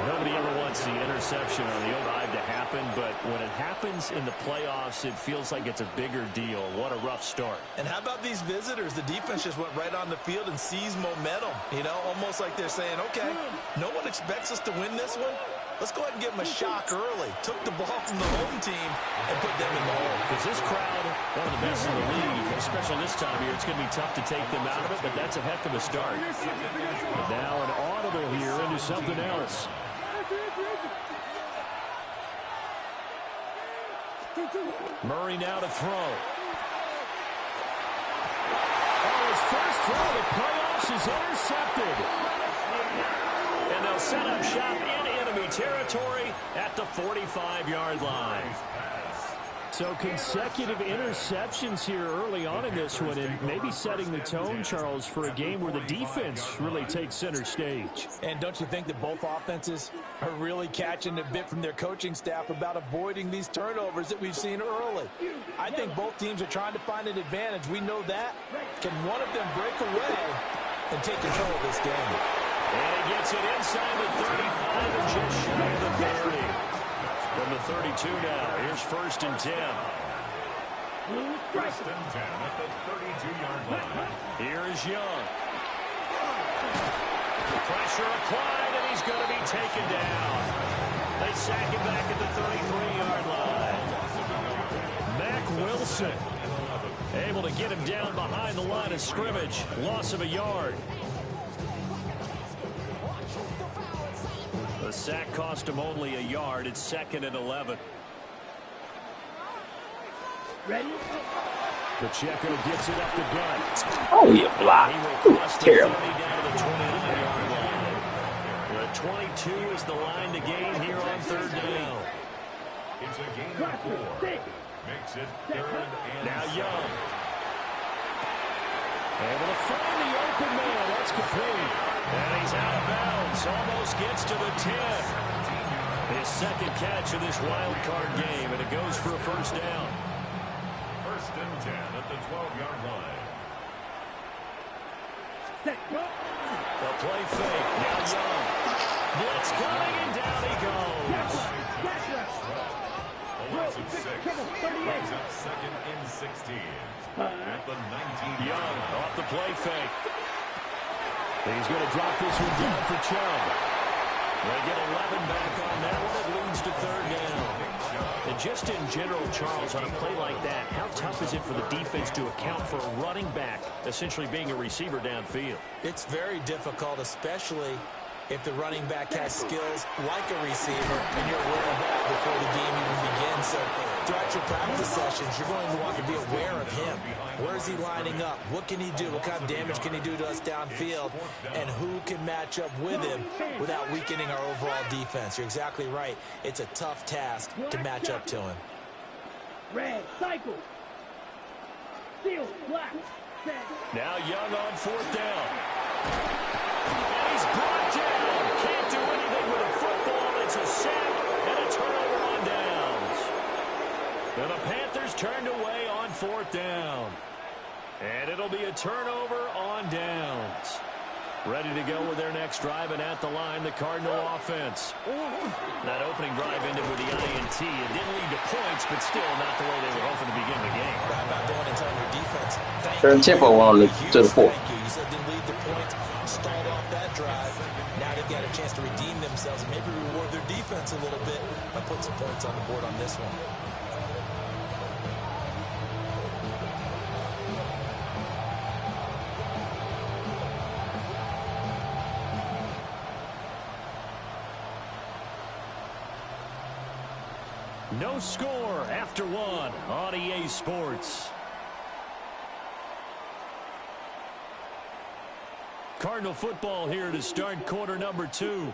Nobody ever wants the interception on the O-line to happen, but when it happens in the playoffs, it feels like it's a bigger deal. What a rough start. And how about these visitors? The defense just went right on the field and seized momentum. You know, almost like they're saying, okay, no one expects us to win this one. Let's go ahead and give them a shock early. Took the ball from the home team and put them in the hole. Because this crowd, one of the best in the league, especially this time of year, it's going to be tough to take them out of it, but that's a heck of a start. But now an audible here into something else. Murray now to throw. Oh, his first throw of the playoffs is intercepted. And they'll set up shop in enemy territory at the 45-yard line. So consecutive interceptions here early on in this one, and maybe setting the tone, Charles, for a game where the defense really takes center stage. And don't you think that both offenses are really catching a bit from their coaching staff about avoiding these turnovers that we've seen early? I think both teams are trying to find an advantage. We know that. Can one of them break away and take control of this game? And he gets it inside the 35 and just shy of the 30. From the 32 now, here's 1st and 10. 1st and 10 at the 32-yard line. Here is Young. Pressure applied, and he's going to be taken down. They sack him back at the 33-yard line. Mack Wilson able to get him down behind the line of scrimmage. Loss of a yard. The sack cost him only a yard. It's 2nd and 11. Ready? Pacheco gets it up the gut. Oh, you block. Terrible. Down to the 29-yard line. The 22 is the line to gain here on 3rd down. It's a gain of 4. Makes it 3rd and Now Young. Able to find the open man. That's complete. And he's out of bounds. Almost gets to the 10. His 2nd catch of this wild card game, and it goes for a 1st down. 1st and 10 at the 12-yard line. The play fake. Now Young. Blitz coming, and down he goes. A loss of 6. Brings up 2nd and 16 at the 19. Young off the play fake. He's going to drop this one down for Chubb. They get 11 back on that one. It leads to 3rd down. And just in general, Charles, on a play like that, how tough is it for the defense to account for a running back essentially being a receiver downfield? It's very difficult, especially if the running back has skills like a receiver, and you're aware of that before the game even begins. So throughout your practice sessions, you're going to want to be aware of him. Where is he lining up? What can he do? What kind of damage can he do to us downfield? And who can match up with him without weakening our overall defense? You're exactly right. It's a tough task to match up to him. Red, cycle. Steel, black, set. Now Young on 4th down. And he's brought down. Can't do anything with a football. It's a sack and a turnover on downs. And the Panthers turned away on 4th down. And it'll be a turnover on downs. Ready to go with their next drive, and at the line, the Cardinal offense. That opening drive ended with the INT. It didn't lead to points, but still not the way they were hoping to begin the game. How about going and telling your defense, Turn tempo on to the 4th. thank you. You said didn't lead to points, stalled off that drive. Now they've got a chance to redeem themselves and maybe reward their defense a little bit by putting some points on the board on this one. No score after 1 on EA Sports. Cardinal football here to start quarter number 2,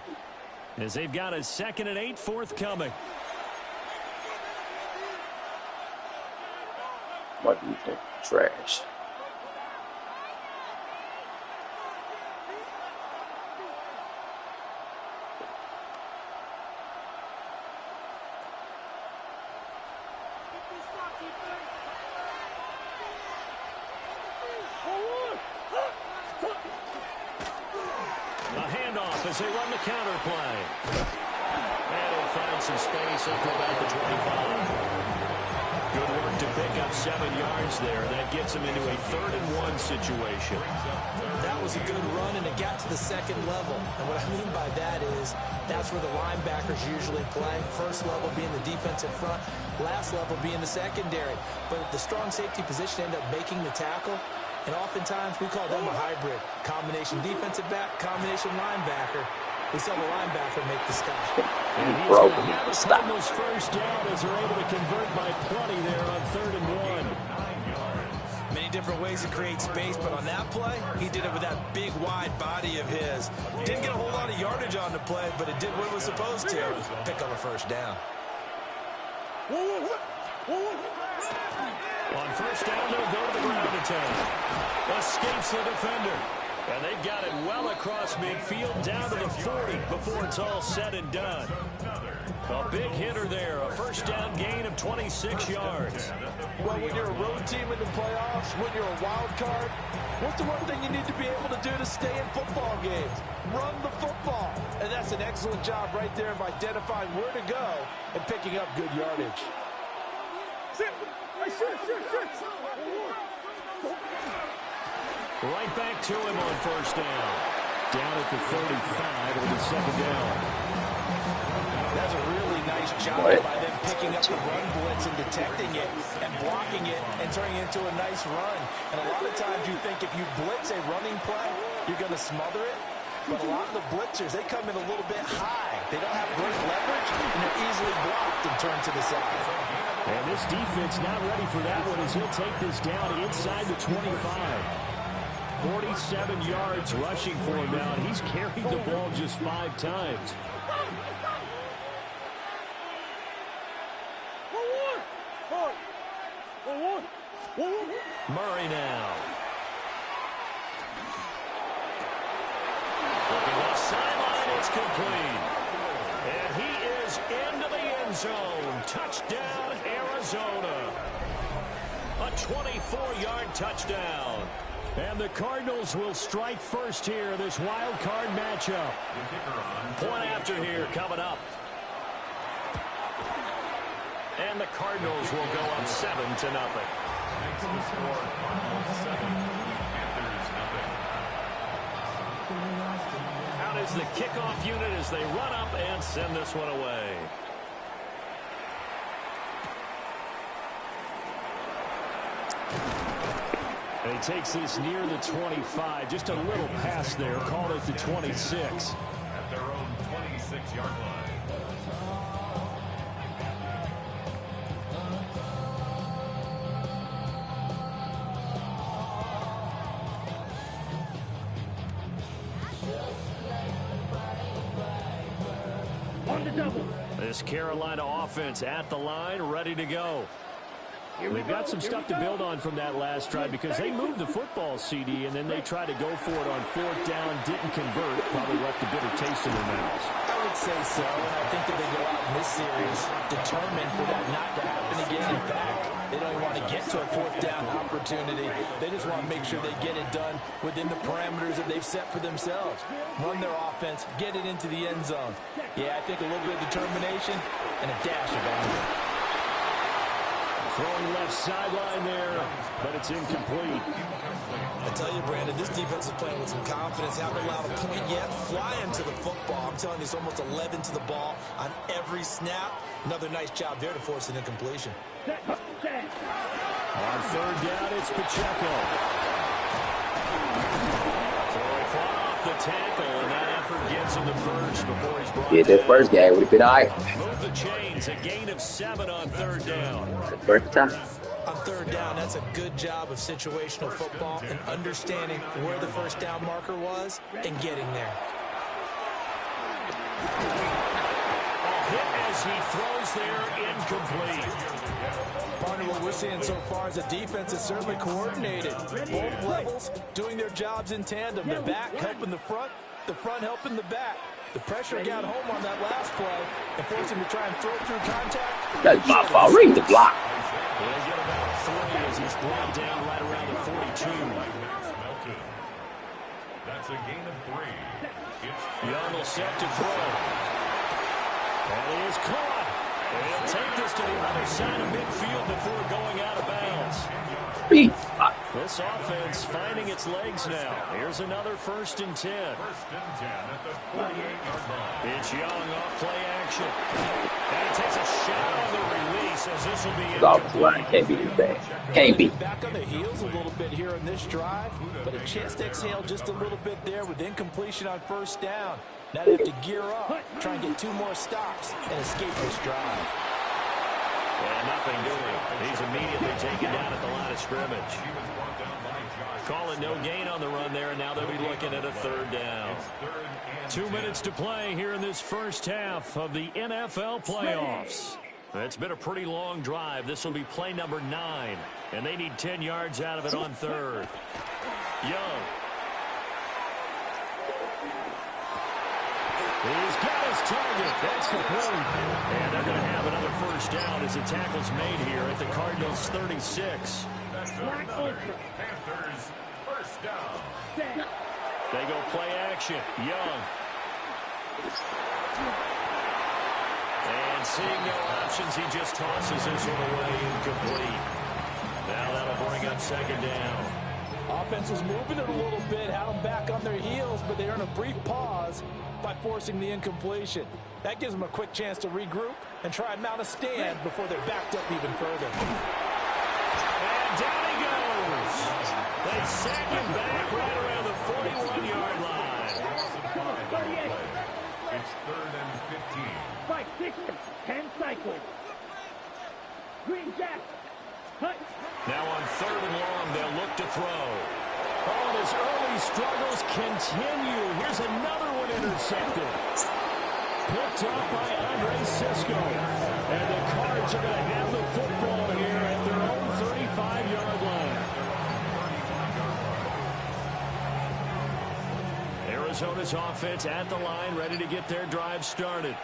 as they've got a 2nd and 8 forthcoming. What do you think? Trash. As they run the counter play. And he'll find some space up to about the 25. Good work to pick up 7 yards there. That gets him into a 3rd and 1 situation. That was a good run, and it got to the 2nd level. And what I mean by that is that's where the linebackers usually play. First level being the defensive front, last level being the secondary. But the strong safety position ended up making the tackle. And oftentimes, we call them a hybrid. Combination defensive back, combination linebacker. We saw the linebacker make the stop. And he's going to have the Cardinals first down as they're able to convert by plenty there on 3rd and 1. Many different ways to create space, but on that play, he did it with that big, wide body of his. Didn't get a whole lot of yardage on the play, but it did what it was supposed to. Pick up a first down. On first down, they'll go to the ground attack. Escapes the defender. And they've got it well across midfield down to the 40 before it's all said and done. A big hitter there. A first down gain of 26 yards. Well, when you're a road team in the playoffs, when you're a wild card, what's the one thing you need to be able to do to stay in football games? Run the football. And that's an excellent job right there of identifying where to go and picking up good yardage. Right back to him on first down. Down at the 35 with the 2nd down. That's a really nice job by them picking up the run blitz and detecting it and blocking it and turning it into a nice run. And a lot of times you think if you blitz a running play, you're going to smother it. But a lot of the blitzers, they come in a little bit high. They don't have great leverage, and they're easily blocked and turned to the side. And this defense not ready for that one as he'll take this down inside the 25. 47 yards rushing for him now, and he's carried the ball just 5 times. Murray now. Looking left sideline, it's complete. And he is into the end zone. Touchdown, Arizona. A 24-yard touchdown. And the Cardinals will strike first here, this wild card matchup. Point after here coming up. And the Cardinals will go up 7-0. Out is the kickoff unit as they run up and send this one away. And he takes this near the 25. Just a little pass there. Called it the 26. At their own 26-yard line. This Carolina offense at the line, ready to go. They've got some stuff to build on from that last drive because they moved the football, CD, and then they tried to go for it on 4th down, didn't convert, probably left a bitter taste in their mouths. I would say so, and I think that they go out in this series determined for that not to happen again. In fact, they don't even want to get to a 4th down opportunity. They just want to make sure they get it done within the parameters that they've set for themselves. Run their offense, get it into the end zone. Yeah, I think a little bit of determination and a dash of anger. Throwing left sideline there, but it's incomplete. I tell you, Brandon, this defense is playing with some confidence. Haven't allowed a point yet. Flying to the football. I'm telling you, it's almost 11 to the ball on every snap. Another nice job there to force an incompletion. On 3rd down, it's Pacheco. So he fought off the tackle, and that effort gets him the first before he's brought down. That first game would have been all right. Move the chains, a gain of 7 on 3rd down. First time. On 3rd down, that's a good job of situational football and understanding where the first down marker was and getting there. A hit as he throws there, incomplete. Partner, what we're seeing so far is the defense is certainly coordinated. Both levels doing their jobs in tandem. The back helping the front helping the back. The pressure got home on that last play and forced him to try and throw through contact. That's my fault. Read the block. They get about 3 as he's brought down right around the 42. That's a gain of 3. Young will set to throw. And he is caught. And he'll take this to the other side of midfield before going out of bounds. This offense finding its legs now. Here's another 1st and 10. 1st and 10 at the 48-yard line. It's Young off play action. And he takes a shot on the release as this will be incomplete. Can't be this bad. Can't be. Back on the heels a little bit here in this drive, but a chance to exhale just a little bit there with incompletion on 1st down. Now they have to gear up, try and get 2 more stops and escape this drive. And nothing doing. He's immediately taken down at the line of scrimmage. Calling no gain on the run there, and now they'll be looking at a 3rd down. 2 minutes to play here in this first half of the NFL playoffs. It's been a pretty long drive. This will be play number 9, and they need 10 yards out of it on 3rd. Young. He's got his target. That's complete. And they're going to have another 1st down as the tackle's made here at the Cardinals' 36. That's another Panthers 1st down. They go play action. Young. And seeing no options, he just tosses this one away incomplete. Now that'll bring up 2nd down. Offense was moving it a little bit, had them back on their heels, but they earn a brief pause by forcing the incompletion. That gives them a quick chance to regroup and try and mount a stand before they're backed up even further. And down he goes. They sack him back right around the 41-yard line. It's 3rd and 15. 5, 6, 10 cycles. Green Jack. Hut. Now on 3rd and long, they'll look to throw. Oh, and his early struggles continue. Here's another one intercepted. Picked up by Andre Cisco. And the Cards are going to have the football here at their own 35-yard line. Arizona's offense at the line, ready to get their drive started.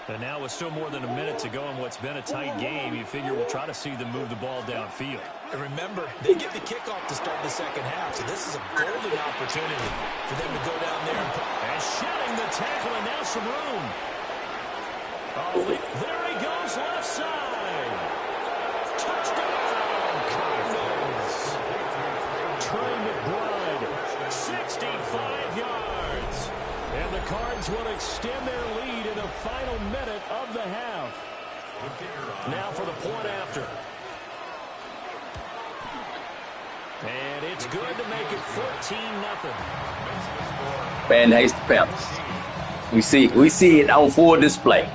And now with still more than a minute to go in what's been a tight game, you figure we'll try to see them move the ball downfield. And remember, they get the kickoff to start the 2nd half, so this is a golden opportunity for them to go down there and shedding the tackle, and now some room. Oh, there he goes, left side. Touchdown, Cardinals. Trey McBride, 65 yards. And the Cards will extend their lead in the final minute of the half. Now for the point after. And it's good to make it 14-0. Fan hates the Panthers. We see it on full display.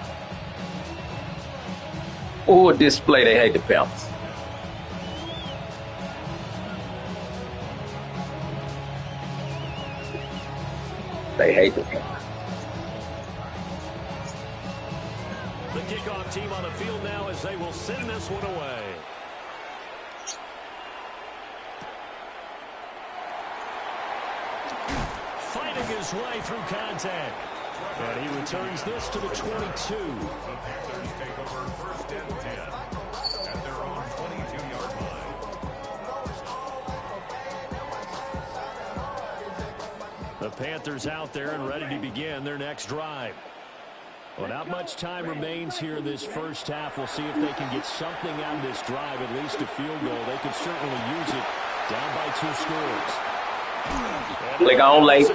Full display, they hate the Panthers. They hate the Panthers. kickoff team on the field now as they will send this one away. Fighting his way through contact. And he returns this to the 22. The Panthers take over first and 10 at their own 22-yard line. The Panthers out there and ready to begin their next drive. Well, not much time remains here in this first half. We'll see if they can get something out of this drive, at least a field goal. They could certainly use it down by 2 scores. Click on late.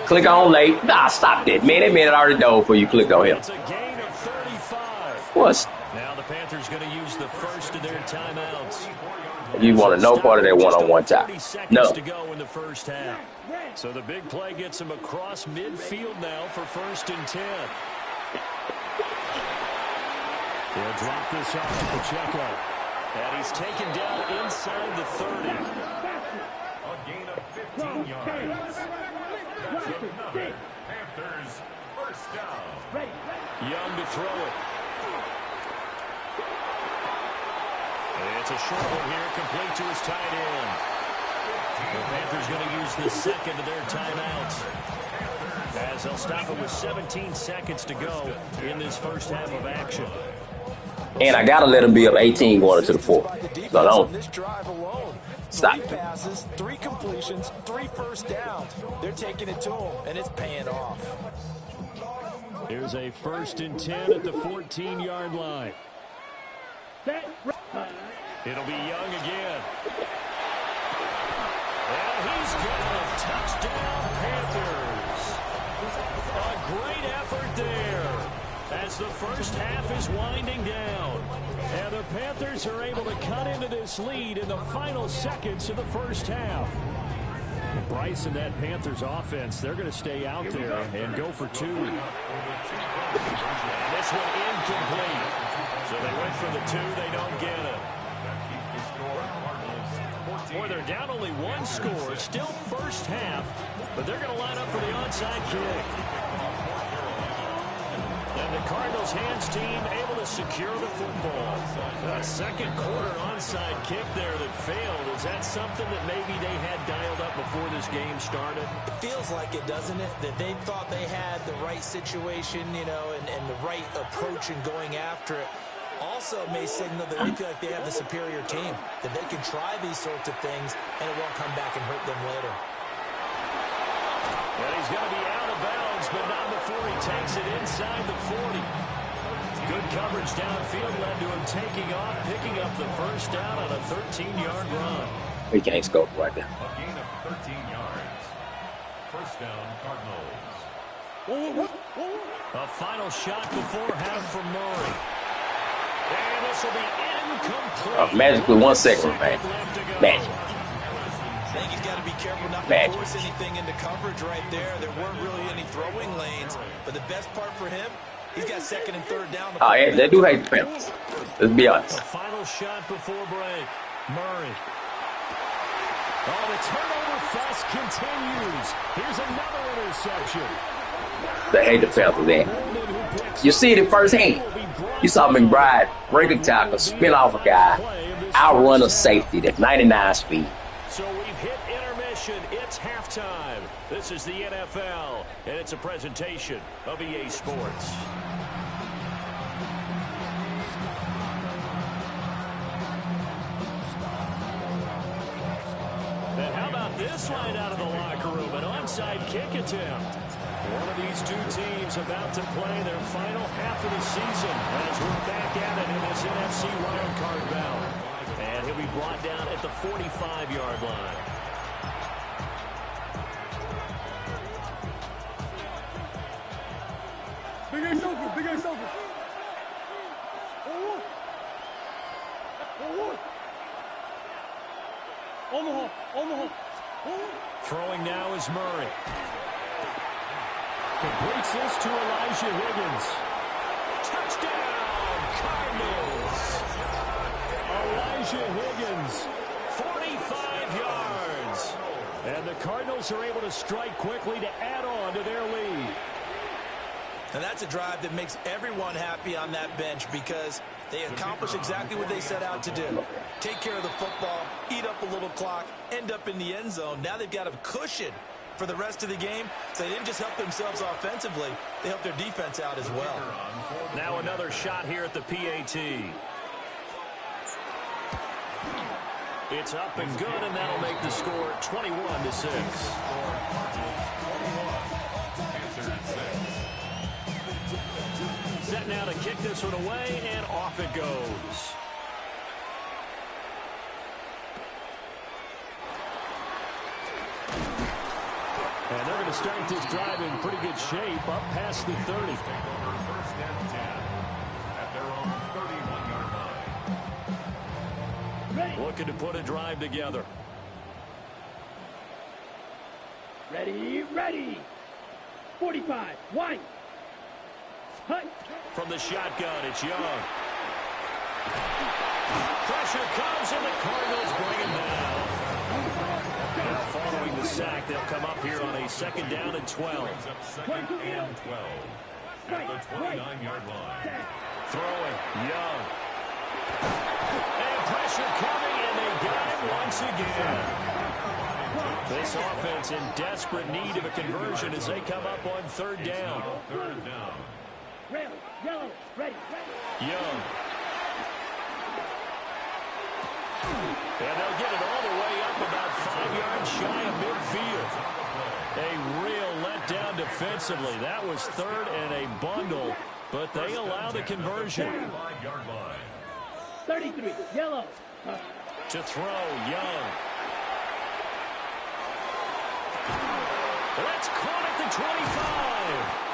Click on late. Nah, stop that, man. That man already dove before you clicked on him. It's a gain of 35. What? Now the Panthers going to use the first of their timeouts. You want no part of that one-on-one time. 30 seconds No. to go in the first half. So the big play gets him across midfield now for first and 10. He'll drop this off to Pacheco. And he's taken down inside the 30. A gain of 15 yards. That's another Panthers first down. Young to throw it. It's a short one here, complete to his tight end. The Panthers going to use the second of their timeouts, as they'll stop it with 17 seconds to go in this first half of action. And I got to let him be up 18 going into the 4th. So don't. This drive alone, Stop. 3 passes, 3 completions, 3 first downs. They're taking it to him, and it's paying off. Here's a first and 10 at the 14-yard line. It'll be Young again. And he's got a touchdown, Panthers. A great effort there as the first half is winding down. And the Panthers are able to cut into this lead in the final seconds of the first half. Bryce and that Panthers offense, they're going to stay out there and go for 2. And this one incomplete. So they went for the 2, they don't get it. Boy, they're down only 1 score, still first half, but they're going to line up for the onside kick. And the Cardinals hands team able to secure the football. A second quarter onside kick there that failed. Is that something that maybe they had dialed up before this game started? It feels like it, doesn't it? That they thought they had the right situation, you know, and the right approach in going after it. Also may signal that they feel like they have the superior team, that they can try these sorts of things, and it won't come back and hurt them later. Well, he's going to be out of bounds, but not before he takes it inside the 40. Good coverage downfield led to him taking off, picking up the first down on a 13-yard run. He can't scope right there. A gain of 13 yards. First down, Cardinals. A final shot before half from Murray. And this will be incomplete. Magically 1 second, man. Magic. I think he's got to be careful not to force anything into coverage right there. There weren't really any throwing lanes, but the best part for him, he's got second and third down. Oh, yeah, they do hate the Panthers. Let's be honest. A final shot before break. Murray. Oh, the turnover fest continues. Here's another interception. They hate the Panthers, man. You see it firsthand. You saw McBride break a tackle, spin off a guy, outrun a safety that's 99 speed. So we've hit intermission. It's halftime. This is the NFL, and it's a presentation of EA Sports. And how about this line out of the locker room? An onside kick attempt. One of these 2 teams about to play their final half of the season as we're back at it in this NFC wildcard bout. And he'll be brought down at the 45-yard line. Big Ace over, Big Ace over. Omaha. Throwing now is Murray. Completes this to Elijah Higgins. Touchdown, Cardinals. Elijah Higgins, 45 yards. And the Cardinals are able to strike quickly to add on to their lead. And that's a drive that makes everyone happy on that bench because they accomplish exactly what they set out to do. Take care of the football, eat up a little clock, end up in the end zone. Now they've got a cushion for the rest of the game. So they didn't just help themselves offensively, they helped their defense out as well. Now another shot here at the PAT. It's up and good, and that'll make the score 21-6. Set now to kick this one away, and off it goes. And they're going to start this drive in pretty good shape, up past the 30. First and 10 at their own 31-yard line. Looking to put a drive together. Ready, ready. 45, wide. From the shotgun, it's Young. Pressure comes, and the Cardinals bring him down. Now following the sack, they'll come up here on a 2nd down and 12. Second and 12 at the 29-yard line. Throwing, Young. And pressure coming, and they got it once again. This offense in desperate need of a conversion as they come up on 3rd down. Third down. Red, yellow, ready. Young. And they'll get it all the way up about 5 yards shy of midfield. A real letdown defensively. That was 3rd and a bundle, but they allow the conversion. 35-yard line. 33, yellow. To throw, Young. That's caught at the 25.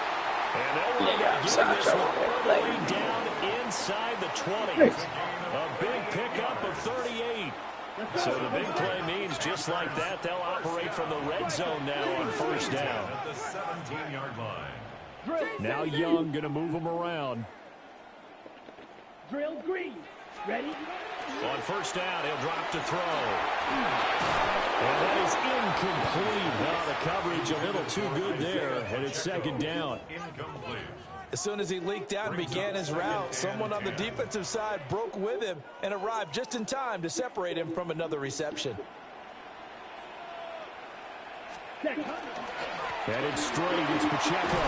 And they'll wind up getting this one all the way down inside the 20. A big pickup of 38. So the big play means just like that, they'll operate from the red zone now on 1st down. At the 17-yard line. Now Young going to move them around. Drill green. Ready? On 1st down, he'll drop to throw. And that is incomplete. Now the coverage a little too good there, and it's 2nd down. Incomplete. As soon as he leaked out and began his route, someone on the defensive side broke with him and arrived just in time to separate him from another reception. Headed straight, it's Pacheco.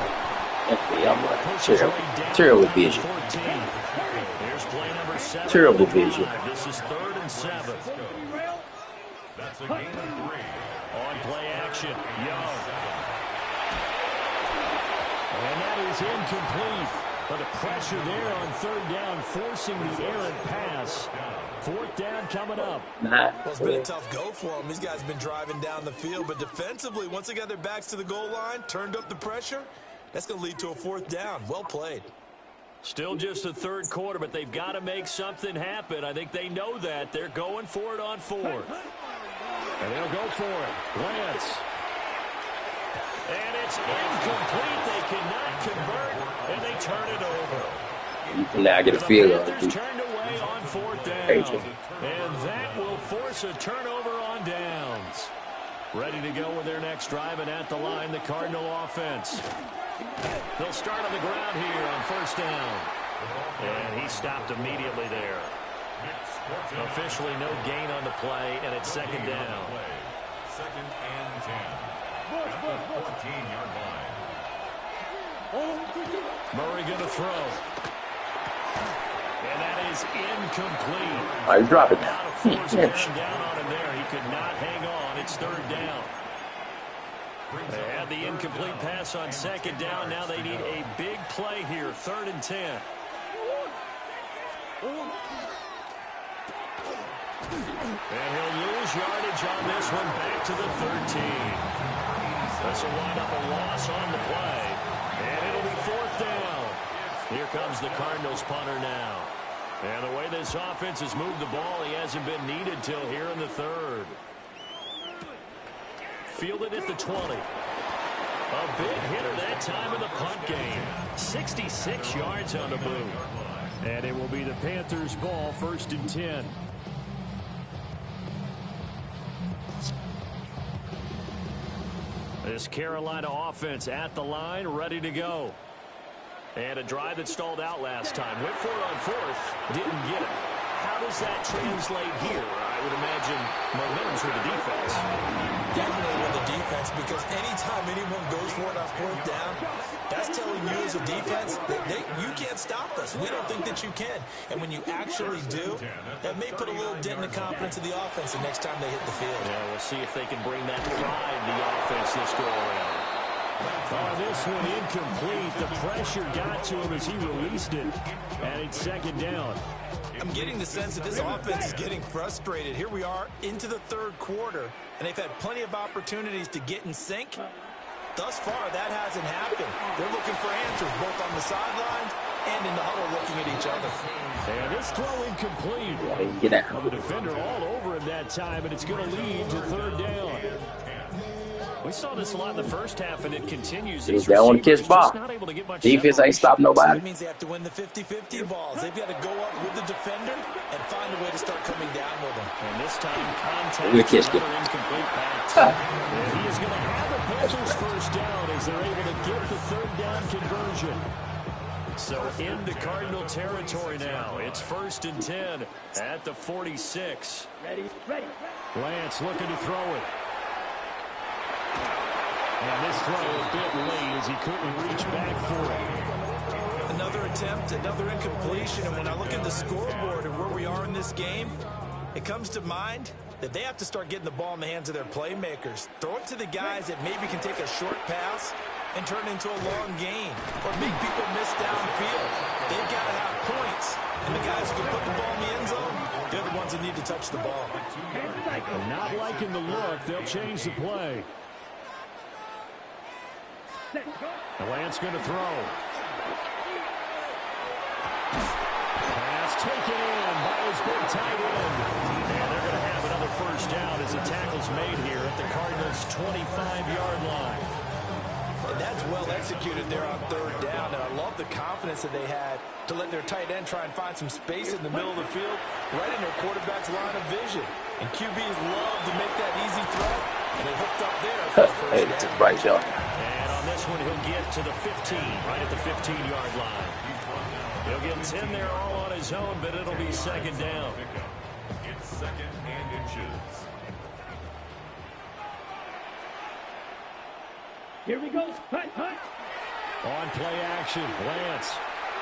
Terrible vision. Here's play number 7. Terrible vision. This is 3rd and 7. That's a gain of 3. On play action, Young. And that is incomplete. But the pressure there on 3rd down, forcing the errant pass. 4th down coming up. Well, it's been a tough go for them. These guys have been driving down the field, but defensively, once they got their backs to the goal line, turned up the pressure, that's going to lead to a 4th down. Well played. Still just the 3rd quarter, but they've got to make something happen. I think they know that. They're going for it on 4th. And they'll go for it. Lance. And it's incomplete. They cannot convert, and they turn it over. You can now get a field goal. Panthers turned away on 4th down. And that will force a turnover on downs. Ready to go with their next drive, and at the line, the Cardinal offense. They'll start on the ground here on 1st down. And he stopped immediately there. Officially no gain on the play, and it's 2nd down. 2nd and 10 at the 14-yard line. Murray going to throw. And that is incomplete. All right, drop it now. Down on him there. He could not hang on. It's 3rd down. They had the incomplete pass on 2nd down. Now they need a big play here. 3rd and 10. And he'll lose yardage on this one back to the 13. This will wind up a loss on the play. And it'll be 4th down. Here comes the Cardinals punter now. And the way this offense has moved the ball, he hasn't been needed till here in the 3rd. Fielded at the 20. A big hitter that time in the punt game. 66 yards on the boot. And it will be the Panthers' ball, 1st and 10. This Carolina offense at the line, ready to go. And a drive that stalled out last time. Went for it on fourth. Didn't get it. How does that translate here? I would imagine momentum's with the defense. Definitely with the defense, because anytime anyone goes for it on fourth down, that's telling you as a defense that you can't stop us. We don't think that you can. And when you actually do, that may put a little dent in the confidence of the offense the next time they hit the field. Yeah, we'll see if they can bring that pride to the offense this go around. Oh, this one incomplete. The pressure got to him as he released it. And it's second down. I'm getting the sense that this offense is getting frustrated. Here we are into the third quarter, and they've had plenty of opportunities to get in sync. Thus far, that hasn't happened. They're looking for answers both on the sidelines and in the huddle looking at each other. And this throw incomplete. Well, the defender all over him that time, and it's going to lead to third down. We saw this a lot in the first half, and it continues. They don't kiss ball. Defense ain't stop nobody. That means they have to win the 50-50 balls. They've got to go up with the defender and find a way to start coming down with them. And this time, contact another incomplete pass. And he is going to have the Panthers first down as they're able to get the third down conversion. So into Cardinal territory now. It's 1st and 10 at the 46. Ready. Lance looking to throw it. And this throw a bit late as he couldn't reach back for it. Another attempt, another incompletion. And when I look at the scoreboard and where we are in this game, it comes to mind that they have to start getting the ball in the hands of their playmakers. Throw it to the guys that maybe can take a short pass and turn it into a long gain or make people miss downfield. They've got to have points. And the guys who can put the ball in the end zone, they're the ones that need to touch the ball. Not liking the look. They'll change the play. And Lance going to throw. Pass taken in by his big tight end. And they're going to have another first down as the tackle's made here at the Cardinals' 25-yard line. And that's well executed there on third down. And I love the confidence that they had to let their tight end try and find some space in the middle of the field, right in their quarterback's line of vision. And QBs love to make that easy throw. And they hooked up there for the first down. Right, John. And on this one, he'll get to the 15, right at the 15-yard line. He'll get 10 there all on his own, but it'll be second down. It's 2nd and inches. Here we go. Hut. On play action, Lance.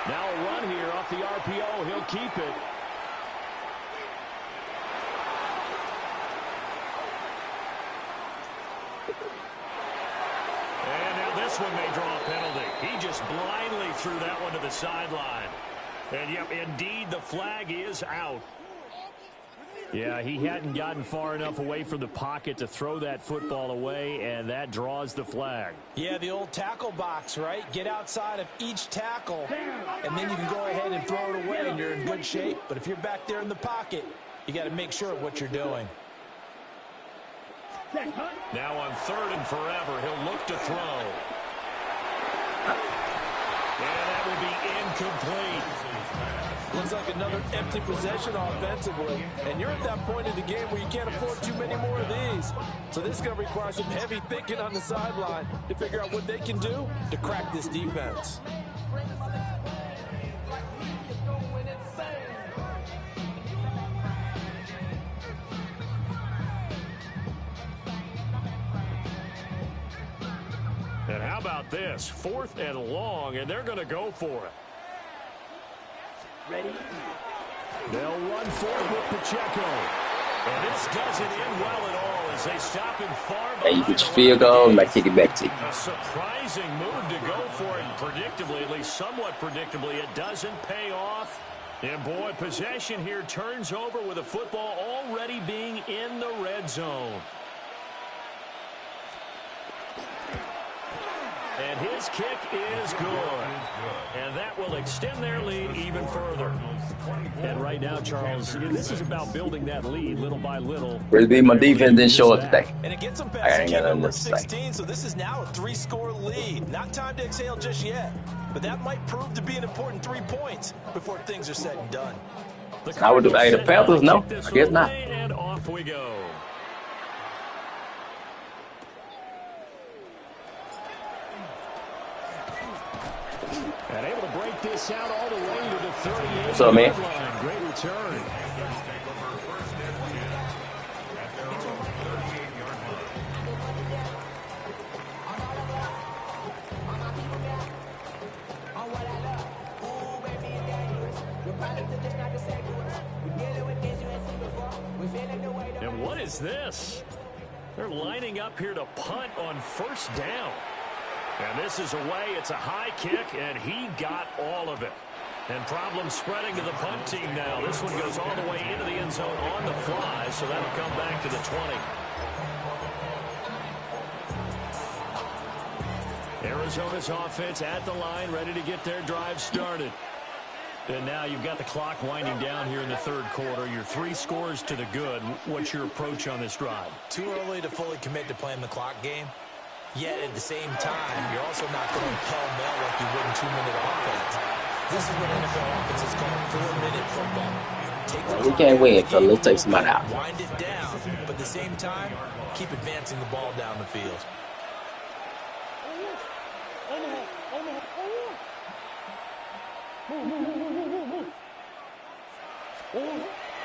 Now a run here off the RPO. He'll keep it. And now this one may draw a penalty. He just blindly threw that one to the sideline. And yep, indeed, the flag is out. Yeah, he hadn't gotten far enough away from the pocket to throw that football away, and that draws the flag. Yeah, the old tackle box, right? Get outside of each tackle, and then you can go ahead and throw it away, and you're in good shape. But if you're back there in the pocket, you got to make sure of what you're doing. Now on 3rd and forever, he'll look to throw. And that will be incomplete. Looks like another empty possession offensively. And you're at that point in the game where you can't afford too many more of these. So this is going to require some heavy thinking on the sideline to figure out what they can do to crack this defense. And how about this? 4th and long, and they're going to go for it. Ready? They'll run for it with Pacheco. And this doesn't end well at all as they stop him far behind. Hey, you get your field goal and I kick it back to you. A surprising move to go for it. Predictably, at least somewhat predictably, it doesn't pay off. And boy, possession here turns over with a football already being in the red zone. And his kick is good. And that will extend their lead even further. And right now, Charles, this is about building that lead little by little. Really, my defense didn't show up today. And it gets them past the number 16, so this is now a 3-score lead. Not time to exhale just yet. But that might prove to be an important 3 points before things are said and done. I would have, the Panthers, no, I guess not. And off we go. And able to this out all the way to the 38. What's up, man? Line. Great return. And what is this? They're lining up here to punt on first down. And this is away. It's a high kick, and he got all of it. And problem spreading to the punt team now. This one goes all the way into the end zone on the fly, so that'll come back to the 20. Arizona's offense at the line, ready to get their drive started. And now you've got the clock winding down here in the third quarter. Your 3 scores to the good. What's your approach on this drive? Too early to fully commit to playing the clock game. Yet at the same time, you're also not going pell-mell like you would in 2-minute offense. This is what NFL offenses call 4-minute football. We can't win until let's take somebody out. Wind it down, but at the same time, keep advancing the ball down the field.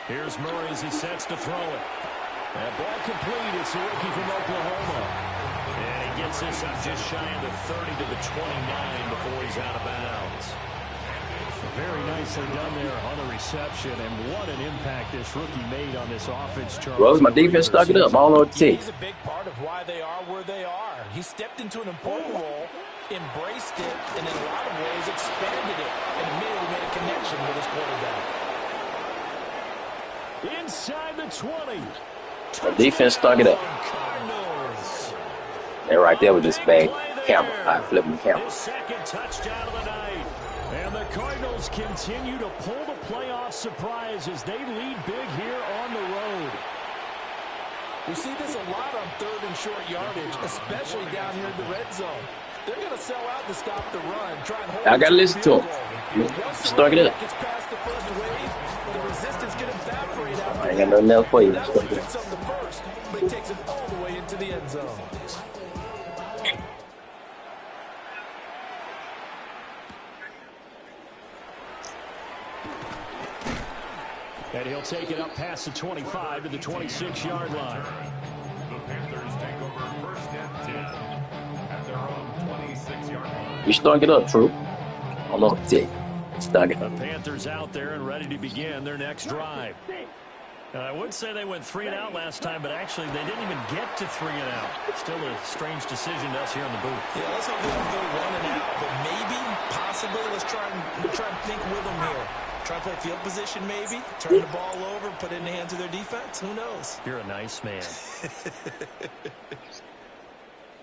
Here's Murray as he sets to throw it. That ball complete. It's the rookie from Oklahoma. And he gets this up just shy of the 30 to the 29 before he's out of bounds. Very nicely done there on the reception. And what an impact this rookie made on this offense, Charles. Rose, my defense stuck it up. I don't know what to say. He's a big part of why they are where they are. He stepped into an important role, embraced it, and in a lot of ways expanded it, and immediately made a connection with his quarterback. Inside the 20. The defense stuck it up. That right there with this bad camera. I flipping the camera. His second touchdown of the night. And the Cardinals continue to pull the playoff surprise as they lead big here on the road. We see this a lot on 3rd and short yardage, especially down here in the red zone. They're going to sell out to stop the run. Try and hold I got to listen to him. Stuck it up. Gets past the first wave, the resistance can evaporate out. I ain't got nothing else for you. Picks up the first, but he takes it all the way into the end zone. And he'll take it up past the 25 to the 26-yard line. The Panthers take over 1st and 10 at their own 26-yard line. We stunk it up, true. I don't know what to say. Stunk it. The Panthers out there and ready to begin their next drive. I would say they went 3 and out last time, but actually they didn't even get to 3 and out. Still a strange decision to us here in the booth. Yeah, let's hope they don't go 1 and out, but maybe, possibly, let's try and think with them here. Try to play field position maybe, turn the ball over, put it in the hands of their defense. Who knows? You're a nice man.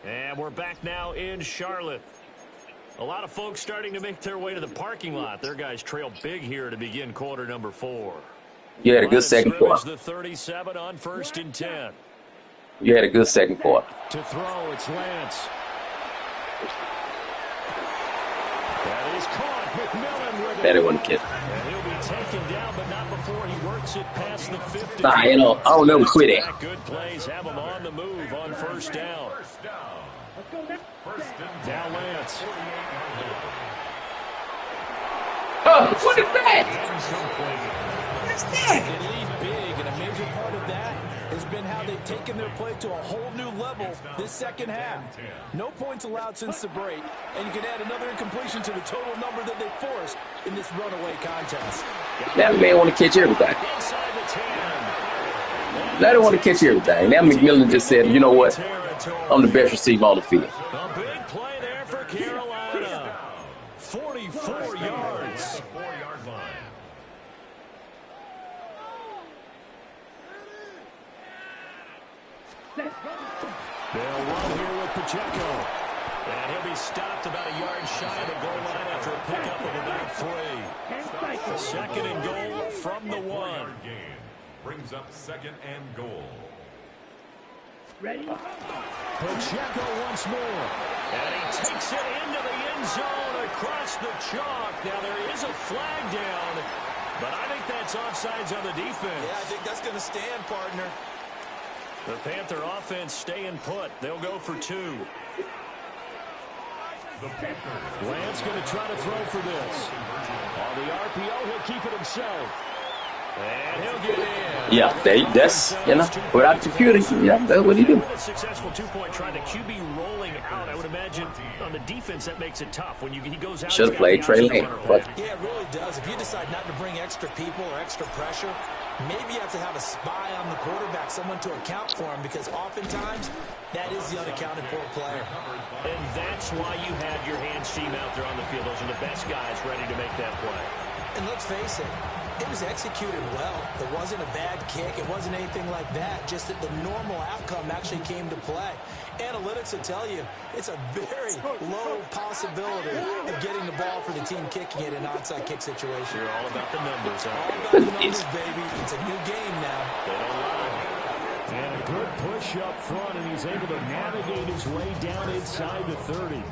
And we're back now in Charlotte. A lot of folks starting to make their way to the parking lot. Their guys trail big here to begin quarter number 4. You had a good second quarter. The 37 on 1st and 10. You had a good second quarter. To throw, it's Lance. That is caught. McMillan with it. That wasn't kidding. And he'll be taken down, but not before he works it past the 50. Nah, you know, I don't never quit it. Good plays have him on the move on first down. Now Lance. Oh, what is that? They lead big, and a major part of that has been how they've taken their play to a whole new level this second half. No points allowed since the break, and you can add another incompletion to the total number that they forced in this runaway contest. That man want to catch everything. They don't want to catch everything. Now McMillan just said, you know what? I'm the best receiver on the field. A big play there for Carolina. 44 yards. They'll run here with Pacheco. And he'll be stopped about a yard shy of the goal line after a pickup of about 3. Second and goal from the 1. Brings up 2nd and goal. Ready? Pacheco once more. And he takes it into the end zone across the chalk. Now there is a flag down, but I think that's offsides on the defense. Yeah, I think that's going to stand, partner. The Panther offense staying put. They'll go for 2. Lance going to try to throw for this. On the RPO, he'll keep it himself. And he'll get in. Yeah, that's, without security, that's what he do. A successful two-point try. The QB rolling out, I would imagine, on the defense, that makes it tough. When he goes out, should have played Trey Lane. Yeah, it really does. If you decide not to bring extra people or extra pressure, maybe you have to have a spy on the quarterback, someone to account for him, because oftentimes that is the unaccounted for player. And that's why you have your hands team out there on the field. Those are the best guys ready to make that play. And let's face it, it was executed well. It wasn't a bad kick. It wasn't anything like that. Just that the normal outcome actually came to play. Analytics will tell you it's a very low possibility of getting the ball for the team kicking it in an onside kick situation. You're all about the numbers, huh? All about the numbers, baby. It's a new game now. They don't lie. And a good push up front, and he's able to navigate his way down inside the 30.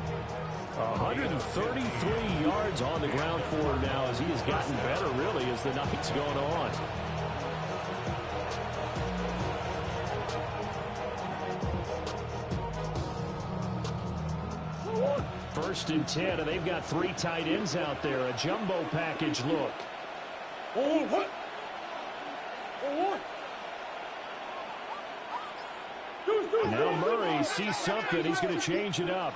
133 yards on the ground for him now as he has gotten better, really, as the night's going on. First and 10, and they've got 3 tight ends out there. A jumbo package look. Now Murray sees something. He's going to change it up.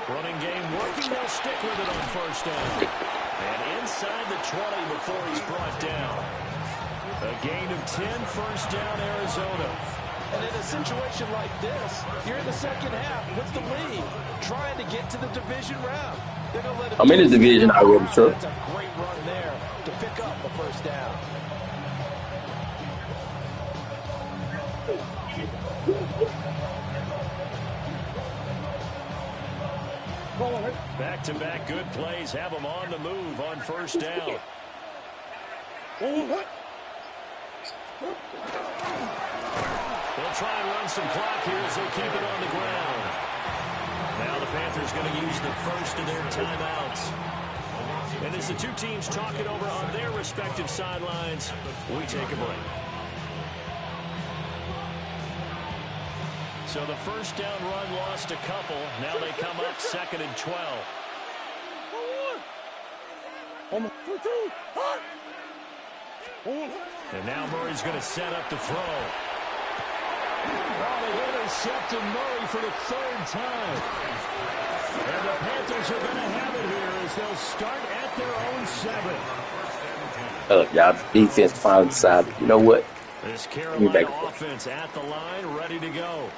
Running game working. They'll stick with it on first down. And inside the 20 before he's brought down. A gain of 10, first down, Arizona. And in a situation like this, you're in the second half with the lead, trying to get to the division round. They're going to let it. I'm in the division, I will be sure. That's a great run there to pick up the first down. Back-to-back good plays have them on the move on first down. They'll try and run some clock here as they keep it on the ground. Now the Panthers going to use the first of their timeouts. And as the two teams talk it over on their respective sidelines, we take a break. So the first down run lost a couple. Now they come up 2nd and 12. And now Murray's going to set up the throw. Oh, they intercepted Murray for the 3rd time. And the Panthers are going to have it here as they'll start at their own 7. Y'all defense finally decided, you know what? This Carolina offense at the line, ready to go.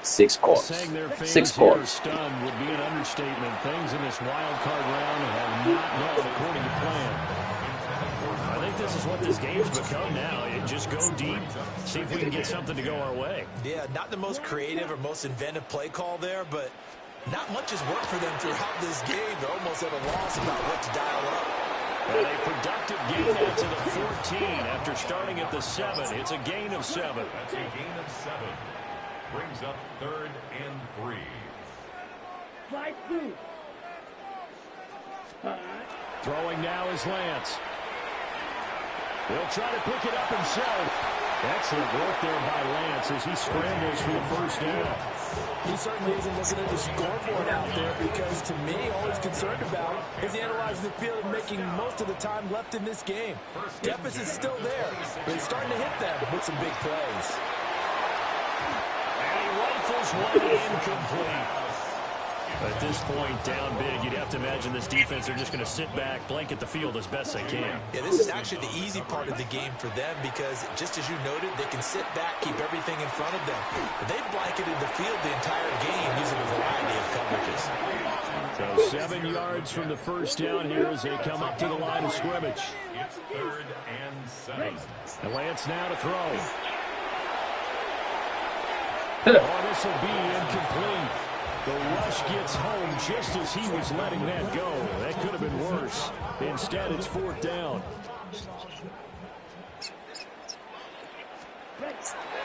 6 quarters. 6 quarters. Stunned would be an understatement. Things in this wild card round have not gone according to plan. I think this is what this game's become now. You just go deep, see if we can get something to go our way. Yeah, not the most creative or most inventive play call there, but not much has worked for them throughout this game. They're almost at a loss about what to dial up. And a productive gain out to the 14 after starting at the 7. It's a gain of 7. That's a gain of 7. Brings up 3rd and 3. Slide through. Throwing now is Lance. He'll try to pick it up himself. Excellent work there by Lance as he scrambles for the first down. He certainly isn't looking at the scoreboard out there because, to me, all he's concerned about is analyzing the field and making most of the time left in this game. Deficit's still there, but he's starting to hit them with some big plays. And he rifles one incomplete. But at this point, down big, you'd have to imagine this defense are just going to sit back, blanket the field as best they can. Yeah, this is actually the easy part of the game for them because, just as you noted, they can sit back, keep everything in front of them. But they've blanketed the field the entire game using a variety of coverages. So 7 yards from the first down here as they come up to the line of scrimmage. It's 3rd and 7. And Lance now to throw. Oh, this will be incomplete. The rush gets home just as he was letting that go. That could have been worse. Instead, it's 4th down.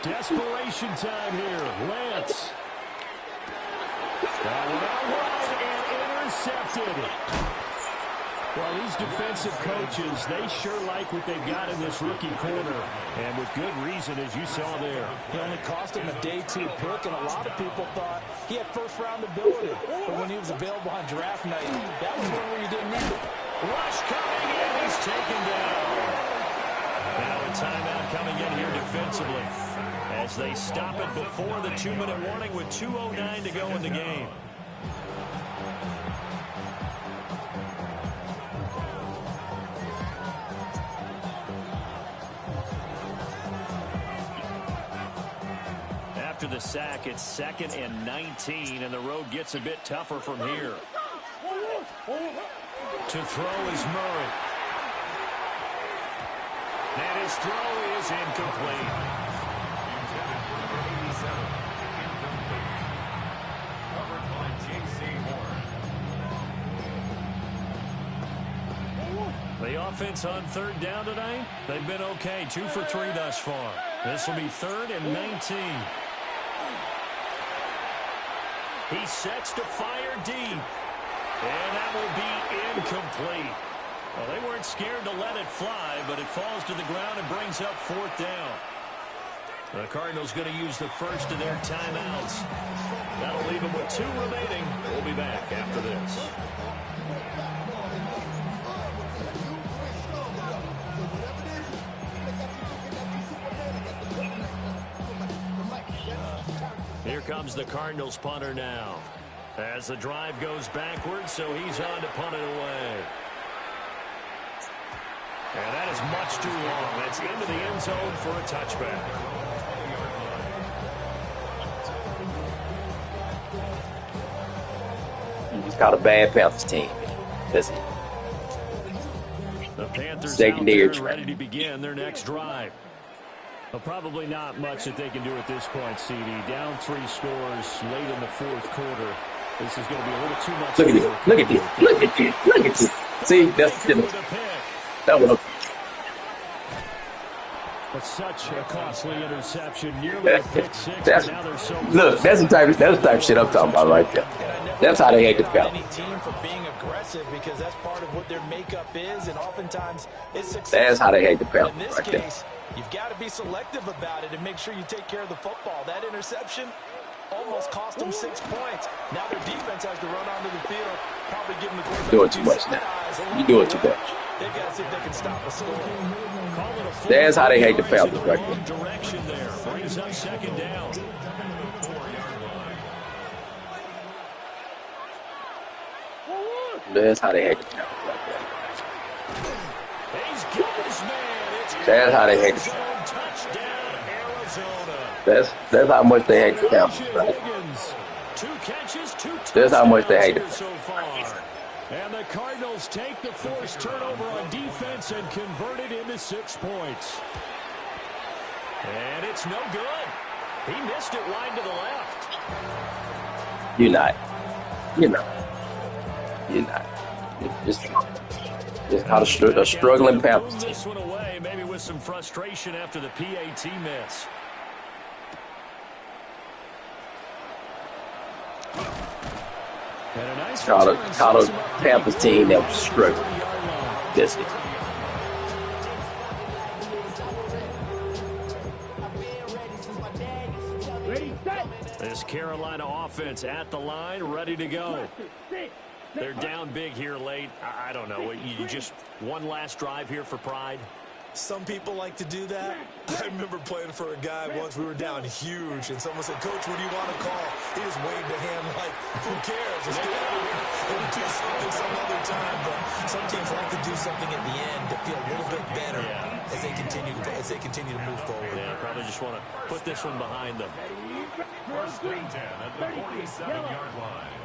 Desperation time here. Lance. Well wide and intercepted. Well, these defensive coaches, they sure like what they've got in this rookie corner. And with good reason, as you saw there. He only cost him a day 2 pick, and a lot of people thought he had first-round ability. But when he was available on draft night, that was one where you didn't need it. Rush coming in, he's taken down. Now a timeout coming in here defensively as they stop it before the 2-minute warning with 2:09 to go in the game. After the sack, it's 2nd and 19, and the road gets a bit tougher from here. To throw is Murray. And his throw is incomplete. Covered by J.C. Horn. The offense on 3rd down tonight, they've been okay. 2 for 3 thus far. This will be 3rd and 19. He sets to fire deep. And that will be incomplete. Well, they weren't scared to let it fly, but it falls to the ground and brings up 4th down. The Cardinals going to use the first of their timeouts. That'll leave them with 2 remaining. We'll be back after this. Here comes the Cardinals punter now. As the drive goes backwards, so he's on to punt it away. And that is much too long. That's into the end zone for a touchback. He's got a bad Panthers team. Listen. The Panthers secondary out there ready to begin their next drive. Well, probably not much that they can do at this point, CD. Down 3 scores late in the 4th quarter. This is going to be a little too much. Look at this. Look at this. Look at this. Look at this. See, that's the that was but such a costly interception. Nearly a pick 6. That's, now they're so look, that's the type of shit I'm talking about right there. That's how they hate the Falcons. Any team for being aggressive because that's part of what their makeup is, and oftentimes it's successful. That's how they hate the Falcons in this right case, there. You've got to be selective about it and make sure you take care of the football. That interception almost cost them 6 points. Now their defense has to run onto the field, probably give them the quarterback. Doing too much now. You doing too much. They've got to see if they can stop a score. That's how they hate the Falcons right there. Direction there. Brings up 2nd down. That's how they hate the Falcons right there. That's how they hate the Falcons. That's how much they hate the Falcons, right? That's how much they hate the Falcons. And the Cardinals take the forced turnover on defense and convert it into 6 points. And it's no good. He missed it wide to the left. You're not. Just caught a struggling Panthers team. This one away, maybe with some frustration after the PAT miss. Caught a Panthers team that was struggling. This is. This Carolina offense at the line, ready to go. They're down big here late. I don't know. You just one last drive here for pride. Some people like to do that. I remember playing for a guy once. We were down huge, and someone said, "Coach, what do you want to call?" He just waved a hand like, "Who cares? Just get out of here and do something some other time." But some teams like to do something at the end to feel a little bit better as they continue to move forward. Yeah, probably just want to put this one behind them. 1st and 10 at the 47-yard line.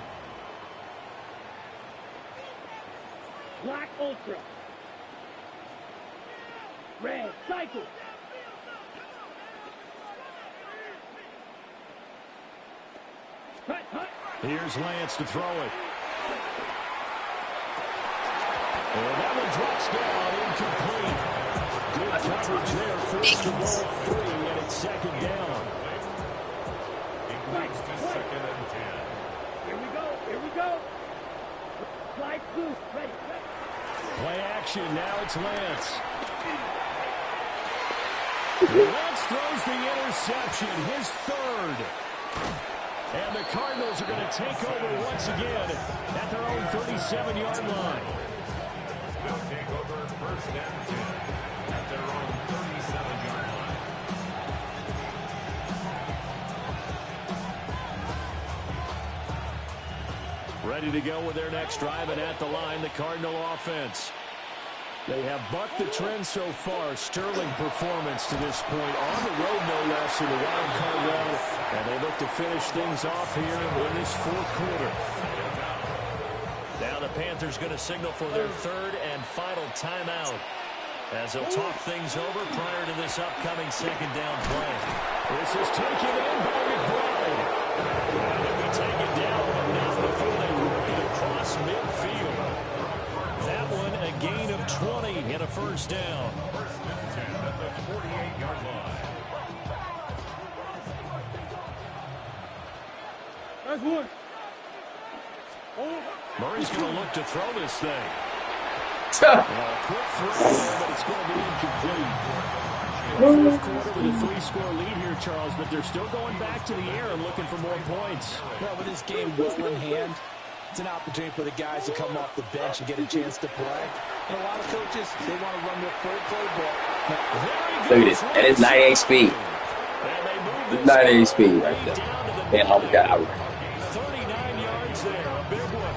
Black Ultra. Red Cycle. Here's Lance to throw it. And that one drops down, incomplete. Good coverage there, first and goal 3, and it's 2nd down. Increase to 2nd and 10. Here we go. Slide loose. Ready. Play action. Now it's Lance. Lance throws the interception, his third. And the Cardinals are going to take over once again at their own 37-yard line. They'll take over first and 10 at their own 37-yard line. Ready to go with their next drive, and at the line, the Cardinal offense. They have bucked the trend so far. Sterling performance to this point. On the road, no less, in the wild card round. And they look to finish things off here in this fourth quarter. Now the Panthers going to signal for their third and final timeout, as they'll talk things over prior to this upcoming second down play. This is taken in by McBride. And they'll be taken down enough before they work it across midfield. That one a gain of 20 and a first down. First and 10 at the 48-yard line. That's one. Murray's going to look to throw this thing. Quick throw there, but it's going to be incomplete. Fourth quarter with a 3-score lead here, Charles, but they're still going back to the air and looking for more points. Well, with this game well in hand, it's an opportunity for the guys to come off the bench and get a chance to play. And a lot of coaches, they want to run their full playbook. Look at this. That is 98 speed. 98 speed right there. Man, oh my God. 39 yards there, a big one.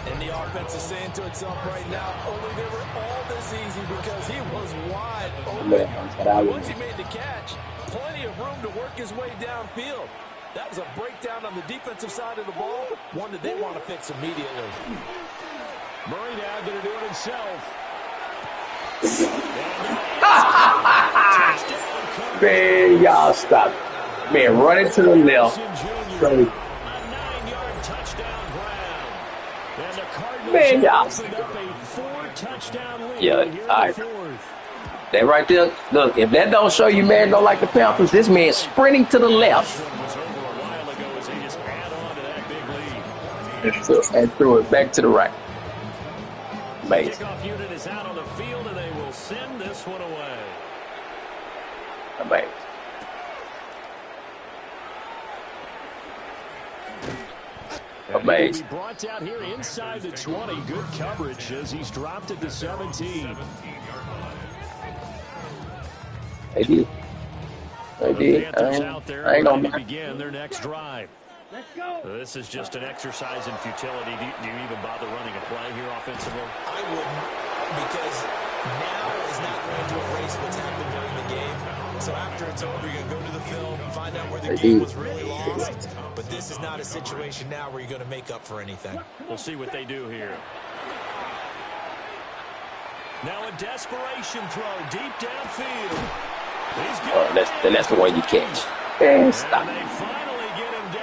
And the offense is saying to itself right now, only they were all this easy because he was wide open. Once he made the catch, plenty of room to work his way downfield. That was a breakdown on the defensive side of the ball, one that they want to fix immediately. Murray now going to do it himself. Man, y'all stop. Man, running to the left. A 9-yard touchdown grab. And the Cardinals Man, y'all opened up a 4-touchdown lead. Yeah, here in all the right. fourth. That right there. Look, if that don't show you man don't like the Panthers, this man sprinting to the left. This one was over a while ago as they just add on to that big lead. And threw it back to the right. Amazing. Kickoff unit is out on the field, and they will send this one away. Amazing. Amazing. He'll be brought down here inside the 20. Good coverage as he's dropped it to 17. They did. They did. I ain't gonna begin their next drive. Let's go. This is just an exercise in futility. Do you even bother running a play here offensively? I wouldn't, because now is not going to erase what's happened during the game. So after it's over, you're going to go to the film, find out where the game was really lost. But this is not a situation now where you're going to make up for anything. We'll see what they do here. Now a desperation throw deep downfield. He's good. that's the one you catch. Man, stop. And they finally